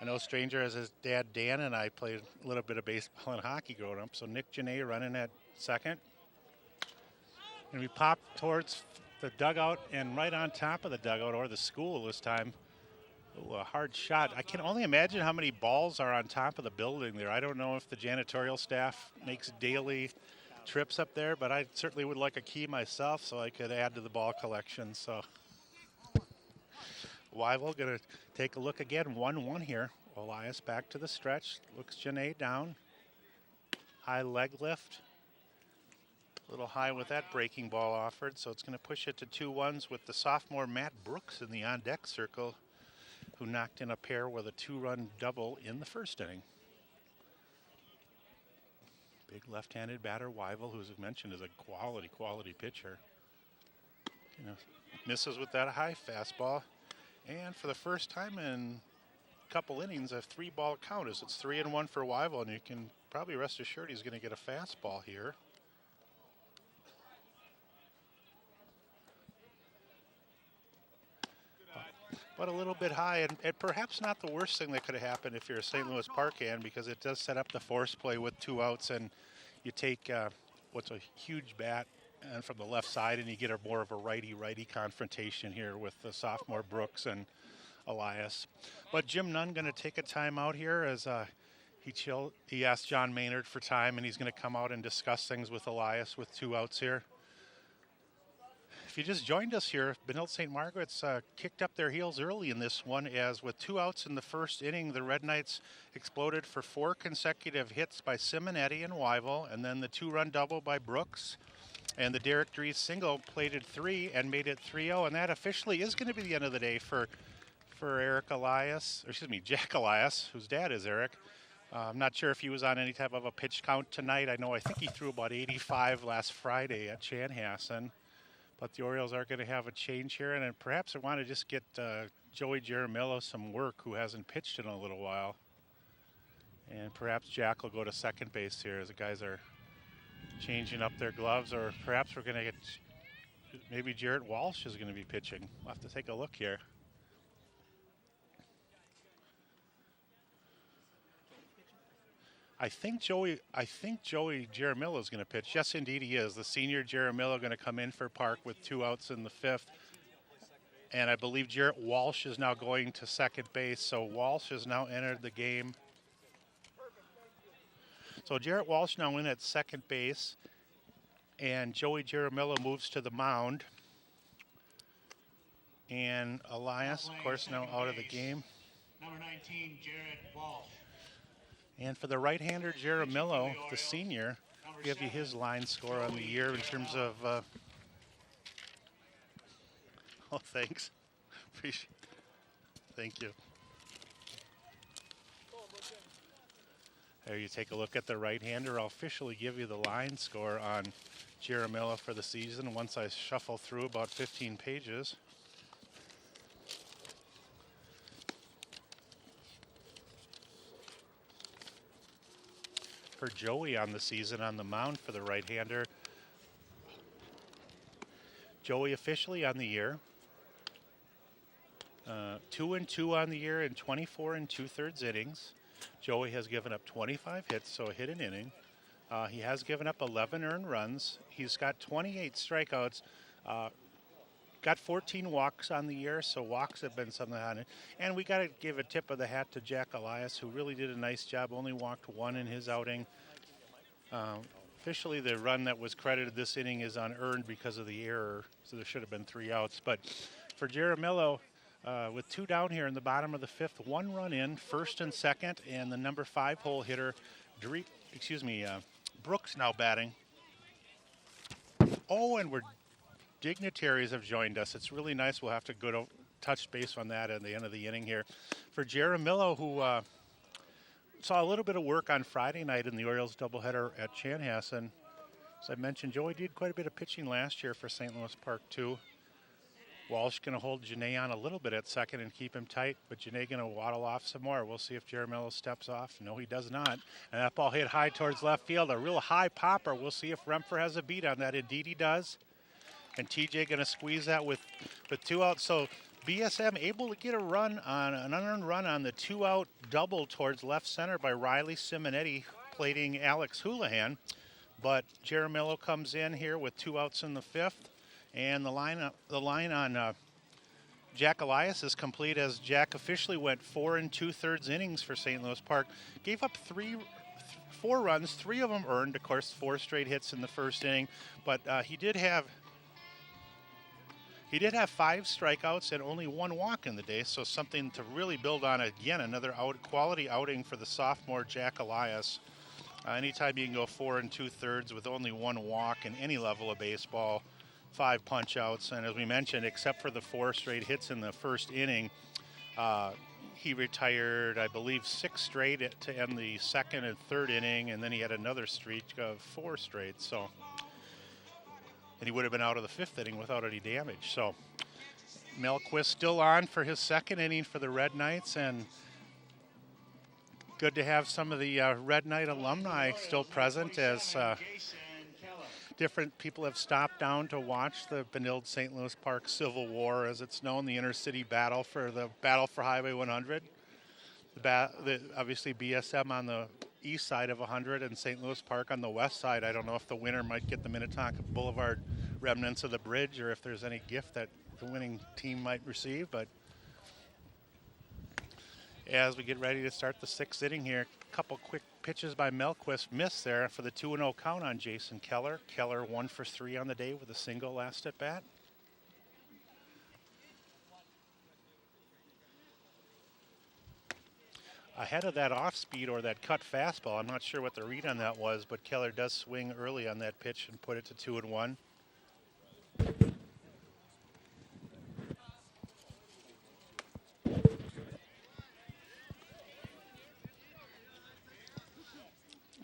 no stranger as his dad Dan and I played a little bit of baseball and hockey growing up. So Nick Janae running at second. And we pop towards the dugout, and right on top of the dugout, or the school this time. Ooh, a hard shot. I can only imagine how many balls are on top of the building there. I don't know if the janitorial staff makes daily trips up there, but I certainly would like a key myself so I could add to the ball collection. So Weibel going to take a look again. 1-1 here. Elias back to the stretch. Looks Janae down. High leg lift. A little high with that breaking ball offered, so it's going to push it to 2-1s with the sophomore Matt Brooks in the on-deck circle, who knocked in a pair with a 2-run double in the first inning. Big left-handed batter, Weibel, who's mentioned is a quality pitcher. Misses with that high fastball. And for the first time in a couple innings, a 3-ball count, as it's 3-1 for Weibel, and you can probably rest assured he's going to get a fastball here. But a little bit high, and perhaps not the worst thing that could have happened if you're a St. Louis Park fan, because it does set up the force play with 2 outs, and you take what's a huge bat and from the left side, and you get more of a righty-righty confrontation here with the sophomore Brooks and Elias. But Jim Nunn going to take a timeout here as he asked John Maynard for time, and he's going to come out and discuss things with Elias with 2 outs here. If you just joined us here, Benilde-St. Margaret's kicked up their heels early in this one, as with 2 outs in the first inning, the Red Knights exploded for 4 consecutive hits by Simonetti and Weibel, and then the 2-run double by Brooks. And the Derek Dries single plated 3 and made it 3-0, and that officially is going to be the end of the day for Jack Elias, whose dad is Eric. I'm not sure if he was on any type of a pitch count tonight. I think he threw about 85 last Friday at Chanhassen. But the Orioles are going to have a change here, and then perhaps I want to just get Joey Jaramillo some work, who hasn't pitched in a little while. And perhaps Jack will go to second base here as the guys are changing up their gloves, or perhaps we're going to get, maybe Jarrett Walsh is going to be pitching. We'll have to take a look here. I think Joey Jaramillo is going to pitch. Yes, indeed he is. The senior Jaramillo going to come in for Park with 2 outs in the 5th. And I believe Jarrett Walsh is now going to second base. So Walsh has now entered the game. So Jarrett Walsh now in at second base. And Joey Jaramillo moves to the mound. And Elias, of course, now out of the game. Number 19, Jared Walsh. And for the right-hander, Jaramillo, the senior, I'll give you his line score on the year in terms of... oh, thanks. Appreciate it. Thank you. There you take a look at the right-hander. I'll officially give you the line score on Jaramillo for the season once I shuffle through about 15 pages. For Joey on the season on the mound for the right-hander. Joey officially on the year. 2-2 on the year in 24 2/3 innings. Joey has given up 25 hits, so a hit an inning. He has given up 11 earned runs. He's got 28 strikeouts. Got 14 walks on the year, so walks have been something on it. And we got to give a tip of the hat to Jack Elias, who really did a nice job. Only walked one in his outing. Officially, the run that was credited this inning is unearned because of the error, so there should have been 3 outs. But for Jaramillo, with 2 down here in the bottom of the 5th, 1 run in, first and second, and the number 5 hole hitter, Brooks now batting. Oh, and dignitaries have joined us. It's really nice. We'll have to go to touch base on that at the end of the inning here. For Jaramillo, who saw a little bit of work on Friday night in the Orioles doubleheader at Chanhassen. As I mentioned, Joey did quite a bit of pitching last year for St. Louis Park, too. Walsh going to hold Janae on a little bit at second and keep him tight, but Janae going to waddle off some more. We'll see if Jaramillo steps off. No, he does not. And that ball hit high towards left field, a real high popper. We'll see if Rempher has a beat on that. Indeed he does. And TJ going to squeeze that with 2 outs. So BSM able to get a run on an unearned run on the 2-out double towards left center by Riley Simonetti plating Alex Houlihan. But Jaramillo comes in here with 2 outs in the 5th. And the line on Jack Elias is complete as Jack officially went 4 2/3 innings for St. Louis Park. Gave up 4 runs, 3 of them earned, of course, 4 straight hits in the first inning. But he did have 5 strikeouts and only 1 walk in the day, so something to really build on. Again, another quality outing for the sophomore Jack Elias. Anytime you can go 4 2/3 with only 1 walk in any level of baseball, 5 punch-outs, and as we mentioned, except for the 4 straight hits in the first inning, he retired, I believe, 6 straight to end the second and third inning, and then he had another streak of 4 straight. So, and he would have been out of the 5th inning without any damage. So, Melquist still on for his second inning for the Red Knights, and good to have some of the Red Knight alumni still present as different people have stopped down to watch the Benilde-St. Louis Park Civil War, as it's known, the intercity battle for Highway 100. Obviously BSM on the east side of 100 and St. Louis Park on the west side. I don't know if the winner might get the Minnetonka Boulevard remnants of the bridge or if there's any gift that the winning team might receive, but as we get ready to start the 6th inning here, a couple quick pitches by Melquist missed there for the 2-0 count on Jason Keller. Keller 1 for 3 on the day with a single last at bat. Ahead of that off speed or that cut fastball, I'm not sure what the read on that was, but Keller does swing early on that pitch and put it to 2-1.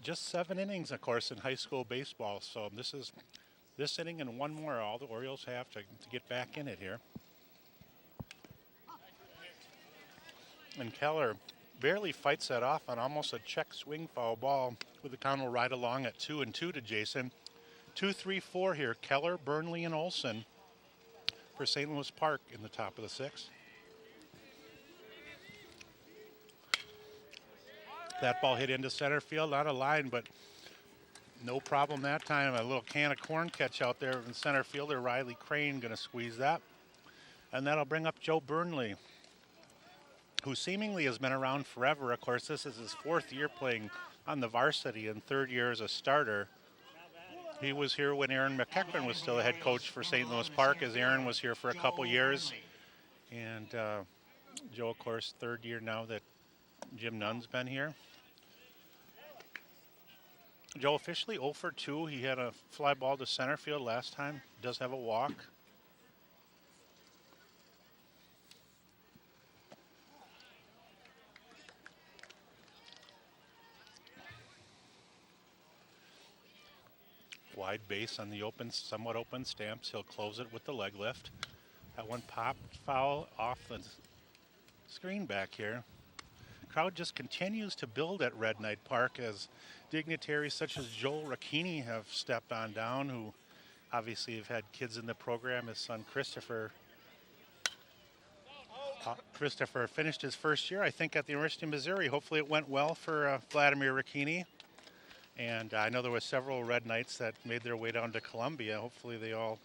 Just 7 innings, of course, in high school baseball. So this inning and 1 more. All the Orioles have to get back in it here. And Keller barely fights that off on almost a check swing foul ball with the count will ride along at 2-2 to Jason. 2-3-4 here. Keller, Burnley, and Olson for St. Louis Park in the top of the 6th. That ball hit into center field, not a line, but no problem that time. A little can of corn catch out there in center fielder Riley Crane going to squeeze that. And that'll bring up Joe Burnley, who seemingly has been around forever. Of course, this is his 4th year playing on the varsity and 3rd year as a starter. He was here when Aaron McEachran was still a head coach for St. Louis Park, as Aaron was here for a couple years. And Joe, of course, third year now that Jim Nunn's been here. Joe officially 0 for 2. He had a fly ball to center field last time. Does have a walk. Wide base on the open, somewhat open stamps. He'll close it with the leg lift. That one popped foul off the screen back here. Crowd just continues to build at Red Knight Park as dignitaries such as Joel Racchini have stepped on down, who obviously have had kids in the program. His son Christopher finished his first year, I think, at the University of Missouri. Hopefully it went well for Vladimir Racchini. And I know there were several Red Knights that made their way down to Columbia. Hopefully they all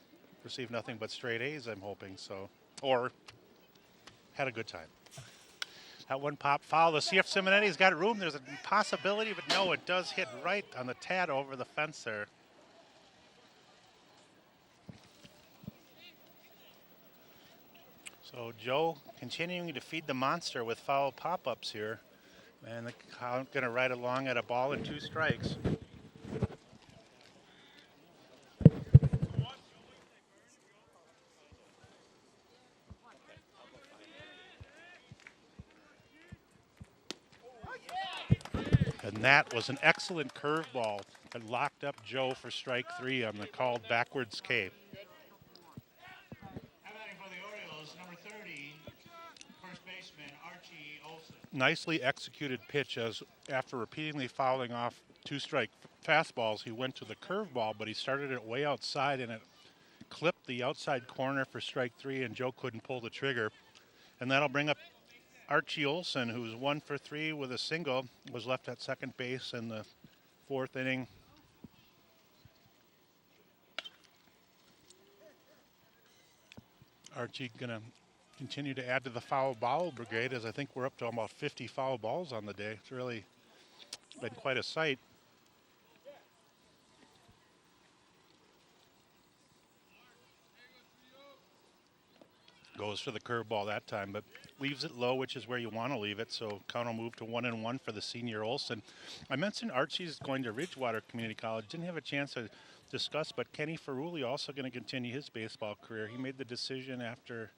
received nothing but straight A's, I'm hoping, so, or had a good time. That one pop foul. Let's see if Simonetti's got room. There's a possibility, but no, it does hit right on the tad over the fence there. So Joe continuing to feed the monster with foul pop-ups here. And the count going to ride along at a ball and 2 strikes. And that was an excellent curveball that locked up Joe for strike 3 on the called backwards K. Nicely executed pitch, as after repeatedly fouling off 2 strike fastballs, he went to the curveball, but he started it way outside and it clipped the outside corner for strike 3, and Joe couldn't pull the trigger. And that'll bring up Archie Olsen, who's 1 for 3 with a single, was left at second base in the 4th inning. Archie gonna continue to add to the foul ball brigade, as I think we're up to about 50 foul balls on the day. It's really been quite a sight. Goes for the curveball that time, but leaves it low, which is where you want to leave it. So count will move to 1-1 for the senior Olsen. I mentioned Archie's going to Ridgewater Community College. Didn't have a chance to discuss, but Kenny Ferrulli also going to continue his baseball career. He made the decision after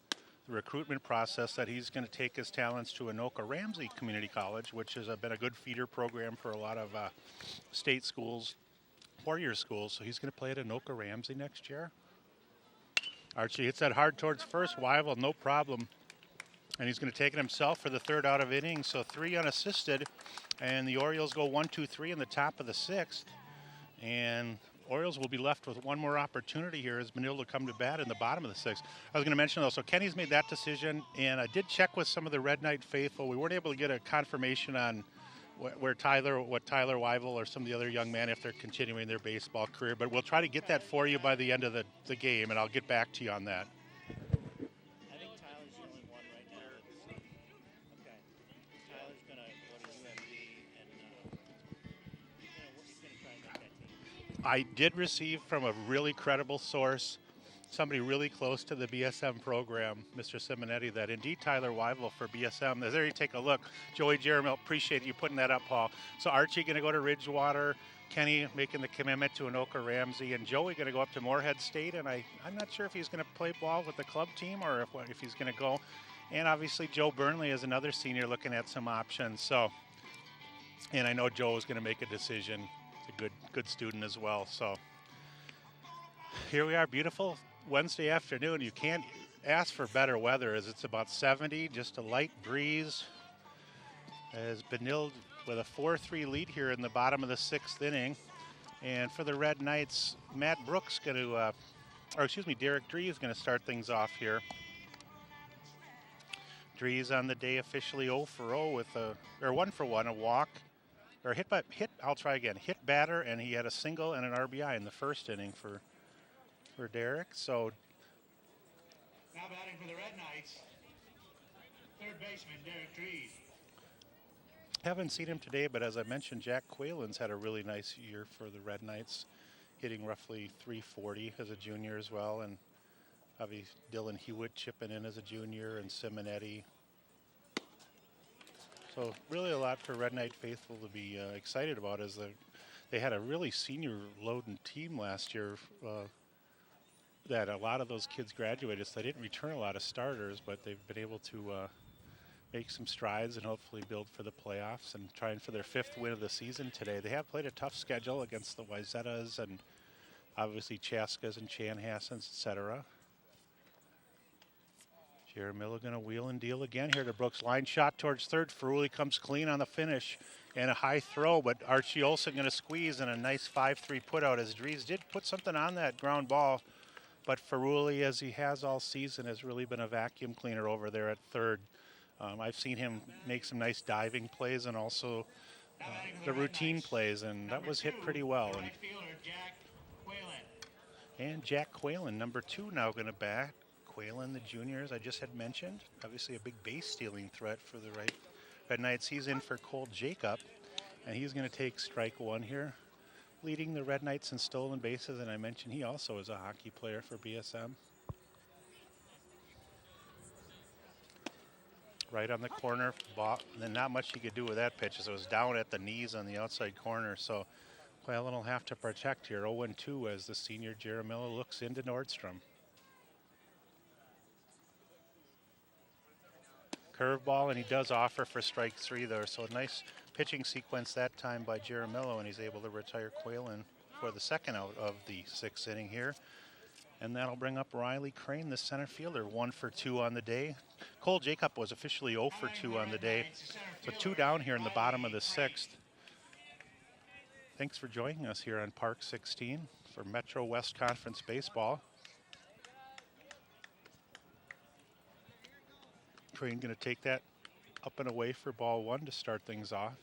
the recruitment process that he's going to take his talents to Anoka Ramsey Community College, which has been a good feeder program for a lot of state schools, 4-year schools. So he's going to play at Anoka Ramsey next year. Archie hits that hard towards first. Wyville, no problem. And he's going to take it himself for the 3rd out of inning. So 3 unassisted. And the Orioles go 1-2-3 in the top of the 6th. And Orioles will be left with one more opportunity here as Benilde will come to bat in the bottom of the 6th. I was going to mention, though, so Kenny's made that decision. And I did check with some of the Red Knight faithful. We weren't able to get a confirmation on what Tyler Wyville or some of the other young men, if they're continuing their baseball career. But we'll try to get that for you by the end of the game, and I'll get back to you on that. I think Tyler's the only one right now. Okay. Tyler's going to go to UMD, and he's going to try and make that team. I did receive from a really credible source, somebody really close to the BSM program, Mr. Simonetti, that indeed Tyler Wyville for BSM. There you take a look. Joey Jeremy, appreciate you putting that up, Paul. So Archie going to go to Ridgewater, Kenny making the commitment to Anoka Ramsey, and Joey going to go up to Moorhead State. And I'm not sure if he's going to play ball with the club team or if he's going to go. And obviously Joe Burnley is another senior looking at some options. So, and I know Joe is going to make a decision. He's a good student as well. So here we are, beautiful Wednesday afternoon. You can't ask for better weather, as it's about 70, just a light breeze. As Benilde with a 4-3 lead here in the bottom of the 6th inning. And for the Red Knights, Matt Brooks going to, Derek Dree is going to start things off here. Dree's on the day officially 0 for 0 with 1 for 1, a walk. Or hit batter, and he had a single and an RBI in the 1st inning for Derek. So now batting for the Red Knights, 3rd baseman Derek Dree. Haven't seen him today, but as I mentioned, Jack Quaylen's had a really nice year for the Red Knights, hitting roughly .340 as a junior as well. And Obviously, Dylan Hewitt chipping in as a junior, and Simonetti. So really a lot for Red Knight faithful to be excited about, as they had a really senior-loading team last year. That a lot of those kids graduated, so they didn't return a lot of starters, but they've been able to make some strides and hopefully build for the playoffs and trying for their 5th win of the season today. They have played a tough schedule against the Wyzetas and obviously Chaskas and Chanhassens, etc. Jaramillo going to wheel and deal again here to Brooks. Line shot towards third. Ferruli comes clean on the finish and a high throw, but Archie Olsen going to squeeze and a nice 5-3 put out, as Dries did put something on that ground ball. But Ferruli, as he has all season, has really been a vacuum cleaner over there at third. I've seen him make some nice diving plays and also the routine plays, and that was hit pretty well. And Jack Quaylen, number 2, now going to bat. Quaylen, the juniors I just had mentioned, obviously a big base stealing threat for the Red Knights. He's in for Cole Jacob, and he's going to take strike 1 here, leading the Red Knights in stolen bases. And I mentioned he also is a hockey player for BSM. Right on the corner, and then not much he could do with that pitch, as it was down at the knees on the outside corner. So Quaylen will have to protect here. 0-2 as the senior Jaramillo looks into Nordstrom. Curveball, and he does offer for strike 3 there. So a nice pitching sequence that time by Jaramillo, and he's able to retire Quaylen for the 2nd out of the 6th inning here. And that'll bring up Riley Crane, the center fielder, 1 for 2 on the day. Cole Jacob was officially 0 for 2 on the day. So 2 down here in the bottom of the 6th. Thanks for joining us here on Park 16 for Metro West Conference Baseball. Crane going to take that up and away for ball 1 to start things off.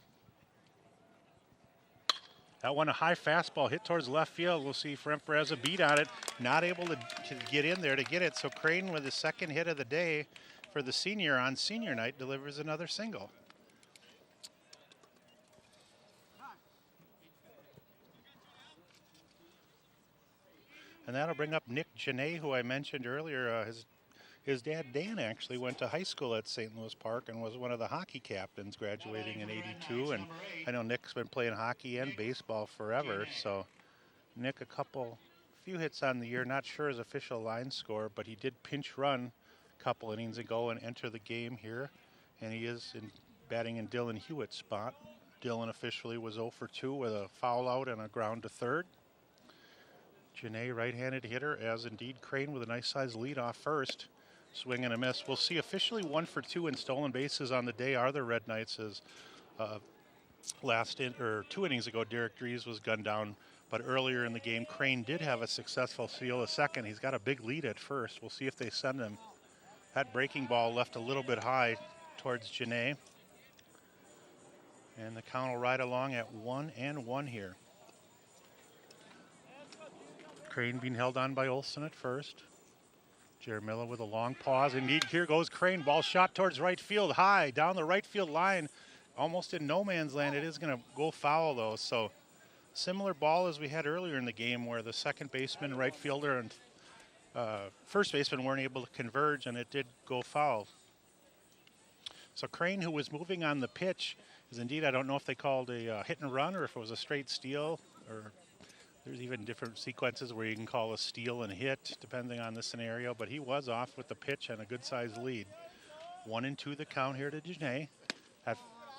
That one, a high fastball hit towards left field. We'll see if Remper has a beat on it. Not able to get in there to get it. So Crane, with his 2nd hit of the day for the senior on senior night, delivers another single. And that'll bring up Nick Janae, who I mentioned earlier. His dad, Dan, actually went to high school at St. Louis Park and was one of the hockey captains, graduating in '82. And I know Nick's been playing hockey and baseball forever. So Nick, few hits on the year. Not sure his official line score, but he did pinch run a couple innings ago and enter the game here. And he is batting in Dylan Hewitt's spot. Dylan officially was 0 for 2 with a foul out and a ground to third. Janae, right-handed hitter, as indeed Crane with a nice size lead off first. Swing and a miss. We'll see officially 1 for 2 in stolen bases on the day are the Red Knights, as 2 innings ago Derek Dries was gunned down, but earlier in the game Crane did have a successful steal of second. He's got a big lead at first. We'll see if they send him. That breaking ball left a little bit high towards Janae, and the count will ride along at 1-1 here. Crane being held on by Olsen at first. Jaramillo with a long pause. Indeed, here goes Crane. Ball shot towards right field, high, down the right field line. Almost in no man's land. It is going to go foul, though. So similar ball as we had earlier in the game, where the second baseman, right fielder, and first baseman weren't able to converge, and it did go foul. So Crane, who was moving on the pitch, is indeed, I don't know if they called a hit and run or if it was a straight steal, or there's even different sequences where you can call a steal and hit, depending on the scenario. But he was off with the pitch and a good-sized lead. 1-2 the count here to Janae.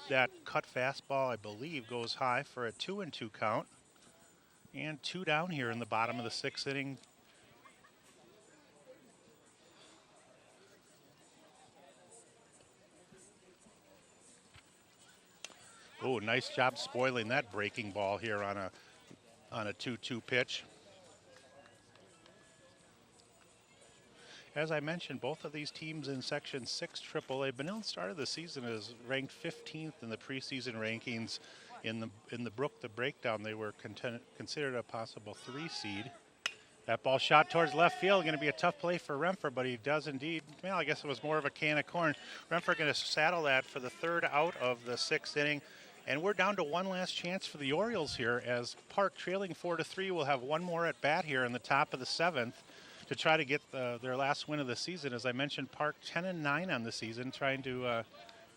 That cut fastball, I believe, goes high for a 2-2 count. And 2 down here in the bottom of the 6th inning. Oh, nice job spoiling that breaking ball here on a 2-2 pitch. As I mentioned, both of these teams in Section 6 AAA. Benilde started the season as ranked 15th in the preseason rankings. In the Brook, the breakdown, they were considered a possible 3 seed. That ball shot towards left field, going to be a tough play for Remfer, but he does indeed. Well, I guess it was more of a can of corn. Remfer going to saddle that for the 3rd out of the 6th inning. And we're down to one last chance for the Orioles here, as Park trailing 4-3 will have one more at bat here in the top of the 7th. to try to get their last win of the season. As I mentioned, Park 10-9 on the season, trying to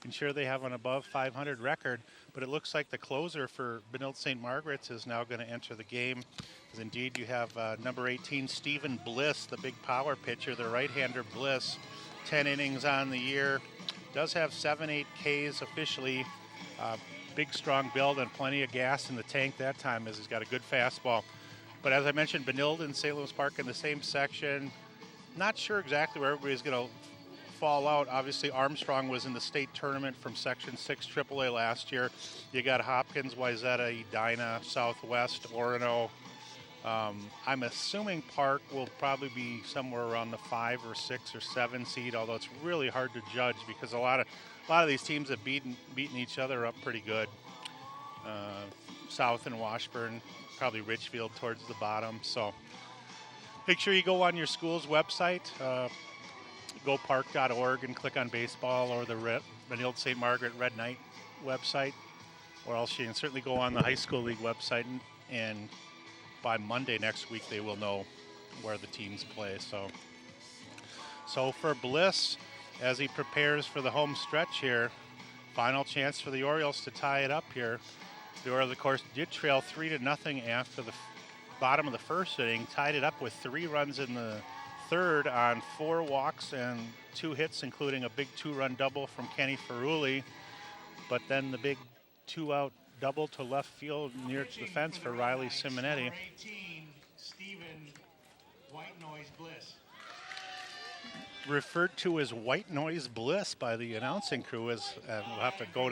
ensure they have an above 500 record. But it looks like the closer for Benilde-St. Margaret's is now going to enter the game. Because indeed you have number 18, Stephen Bliss, the big power pitcher, the right-hander Bliss, 10 innings on the year. Does have 7-8 Ks officially. Big, strong build and plenty of gas in the tank that time as he's got a good fastball. But as I mentioned, Benilde and St. Louis Park in the same section. Not sure exactly where everybody's going to fall out. Obviously, Armstrong was in the state tournament from Section 6 AAA last year. You got Hopkins, Wayzata, Edina, Southwest, Orono. I'm assuming Park will probably be somewhere around the 5 or 6 or 7 seed, although it's really hard to judge because a lot of these teams have beaten each other up pretty good. South and Washburn, probably Richfield towards the bottom. So make sure you go on your school's website, gopark.org, and click on baseball, or the Benilde-St. Margaret Red Knight website, or else you can certainly go on the high school league website, and by Monday next week they will know where the teams play. So for Bliss, as he prepares for the home stretch here, final chance for the Orioles to tie it up here. The Orioles, of course, did trail 3-0 after the bottom of the first inning, tied it up with 3 runs in the third on 4 walks and 2 hits, including a big 2-run double from Kenny Ferrulli. But then the big 2-out double to left field near to the fence for Riley Simonetti. 18, Stephen White Noise Bliss. Referred to as White Noise Bliss by the announcing crew, as we'll have to go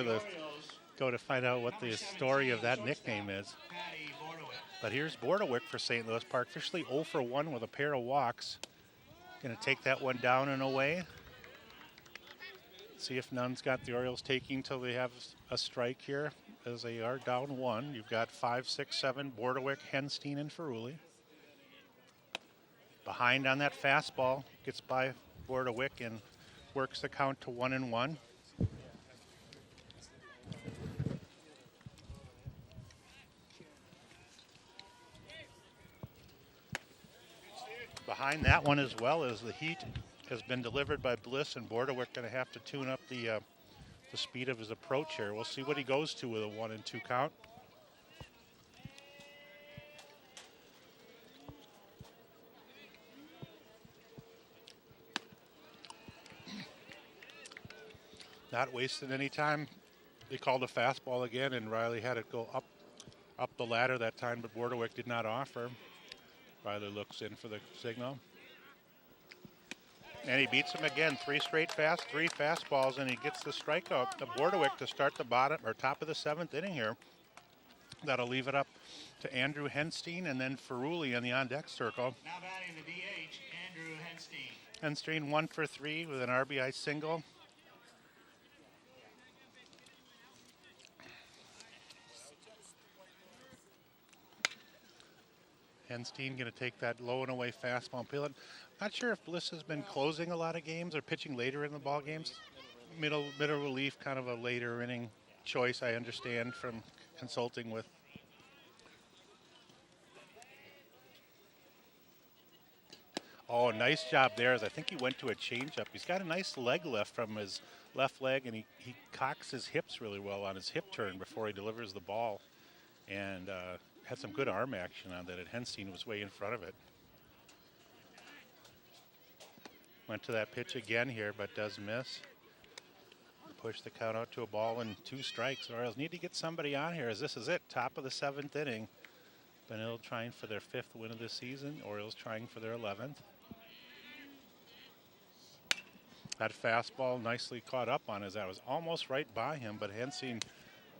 to find out what the story of that nickname is. But here's Bordewick for St. Louis Park, officially 0 for 1 with a pair of walks. Going to take that one down and away. See if none's got the Orioles taking till they have a strike here, as they are down 1. You've got 5, 6, 7, Bordewick, Henstein, and Ferrulli. Behind on that fastball, gets by Bordewick and works the count to 1-1. Behind that one as well as the heat has been delivered by Bliss, and Bordewick going to have to tune up the speed of his approach here. We'll see what he goes to with a 1-2 count. Not wasting any time. They called a fastball again, and Riley had it go up the ladder that time, but Bordewick did not offer. Riley looks in for the signal. And he beats him again. 3 fastballs, and he gets the strikeout to Bordewick to start the top of the 7th inning here. That'll leave it up to Andrew Henstein and then Ferrulli in the on-deck circle. Now batting the DH, Andrew Henstein. Henstein 1 for 3 with an RBI single. Henstein going to take that low and away fastball and peel it. Not sure if Bliss has been closing a lot of games or pitching later in the ball games. Middle relief, kind of a later inning choice, I understand, from consulting with. Oh, nice job there, as I think he went to a changeup. He's got a nice leg lift from his left leg, and he cocks his hips really well on his hip turn before he delivers the ball. And had some good arm action on that, and Henstein was way in front of it. Went to that pitch again here, but does miss. Push the count out to a ball and 2 strikes. The Orioles need to get somebody on here, as this is it. Top of the 7th inning. Benilde trying for their 5th win of the season. Orioles trying for their 11th. That fastball nicely caught up on as that was almost right by him, but Henstein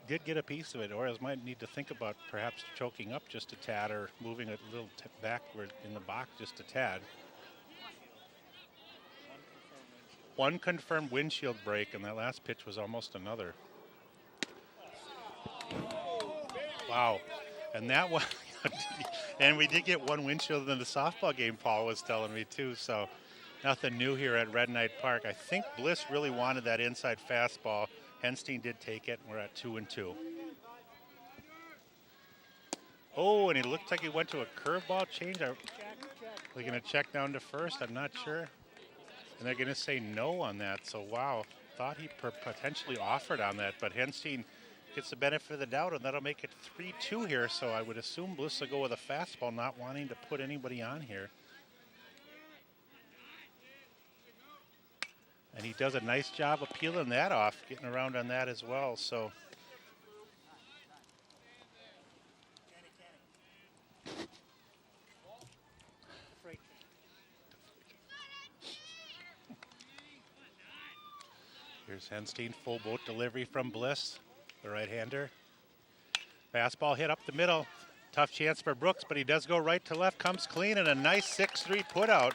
did get a piece of it. Orioles might need to think about perhaps choking up just a tad or moving it a little backward in the box just a tad. 1 confirmed windshield break, and that last pitch was almost another. Wow. And that one, and we did get 1 windshield in the softball game, Paul was telling me too, so nothing new here at Red Knight Park. I think Bliss really wanted that inside fastball. Henstein did take it, and we're at 2-2. Oh, and it looked like he went to a curveball change. They're going to check down to first. I'm not sure. And they're going to say no on that. So, wow, thought he potentially offered on that. But Henstein gets the benefit of the doubt, and that'll make it 3-2 here. So I would assume Bliss will go with a fastball, not wanting to put anybody on here. And he does a nice job of peeling that off, getting around on that as well. So here's Henstein, full boat delivery from Bliss, the right-hander. Fastball hit up the middle. Tough chance for Brooks, but he does go right to left, comes clean, and a nice 6-3 putout.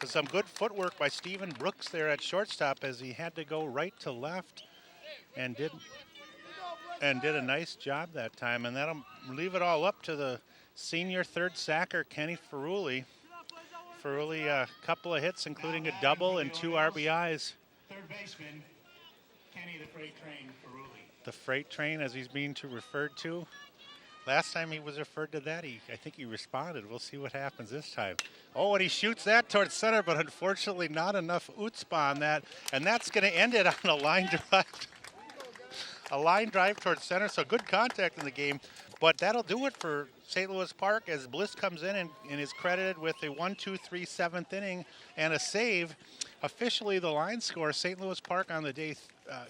Some good footwork by Stephen Brooks there at shortstop as he had to go right to left and did a nice job that time. And that'll leave it all up to the senior third sacker, Kenny Ferrulli. Ferrulli, a couple of hits, including a double and 2 RBIs. Third baseman, Kenny the Freight Train Ferrulli. The Freight Train, as he's being referred to. Last time he was referred to that, I think he responded. We'll see what happens this time. Oh, and he shoots that towards center, but unfortunately not enough chutzpah on that. And that's going to end it on a line drive. A line drive towards center, so good contact in the game. But that'll do it for St. Louis Park as Bliss comes in and is credited with a 1-2-3 7th inning and a save. Officially, the line score, St. Louis Park on the day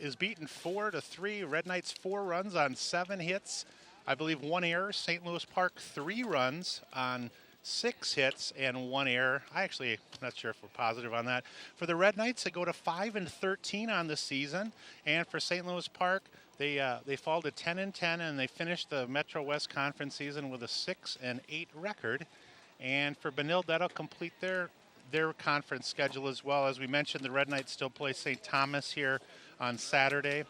is beaten 4-3. Red Knights 4 runs on 7 hits. I believe 1 error. St. Louis Park 3 runs on 6 hits and 1 error. I actually not sure if we're positive on that. For the Red Knights, they go to 5-13 on the season, and for St. Louis Park, they fall to 10-10, and they finish the Metro West Conference season with a 6-8 record. And for Benilde, that'll complete their conference schedule as well. As we mentioned, the Red Knights still play St. Thomas here on Saturday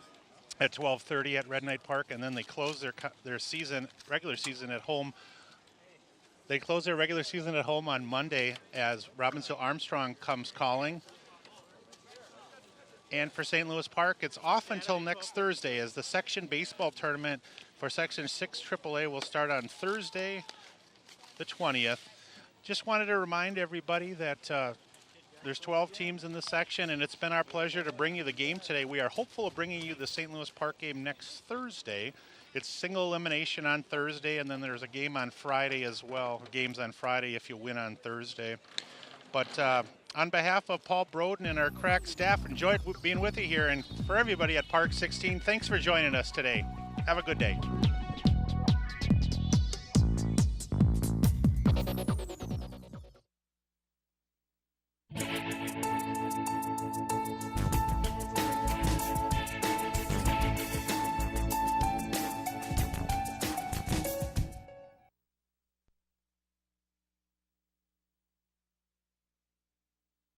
at 12:30 at Red Knight Park, and then they close their regular season at home. They close their regular season at home on Monday as Robbinsville Armstrong comes calling. And for St. Louis Park, it's off until next Thursday as the section baseball tournament for Section 6 AAA will start on Thursday, the 20th. Just wanted to remind everybody that there's 12 teams in the section, and it's been our pleasure to bring you the game today. We are hopeful of bringing you the St. Louis Park game next Thursday. It's single elimination on Thursday, and then there's a game on Friday as well. Games on Friday if you win on Thursday. But on behalf of Paul Broden and our crack staff, enjoyed being with you here. And for everybody at Park 16, thanks for joining us today. Have a good day.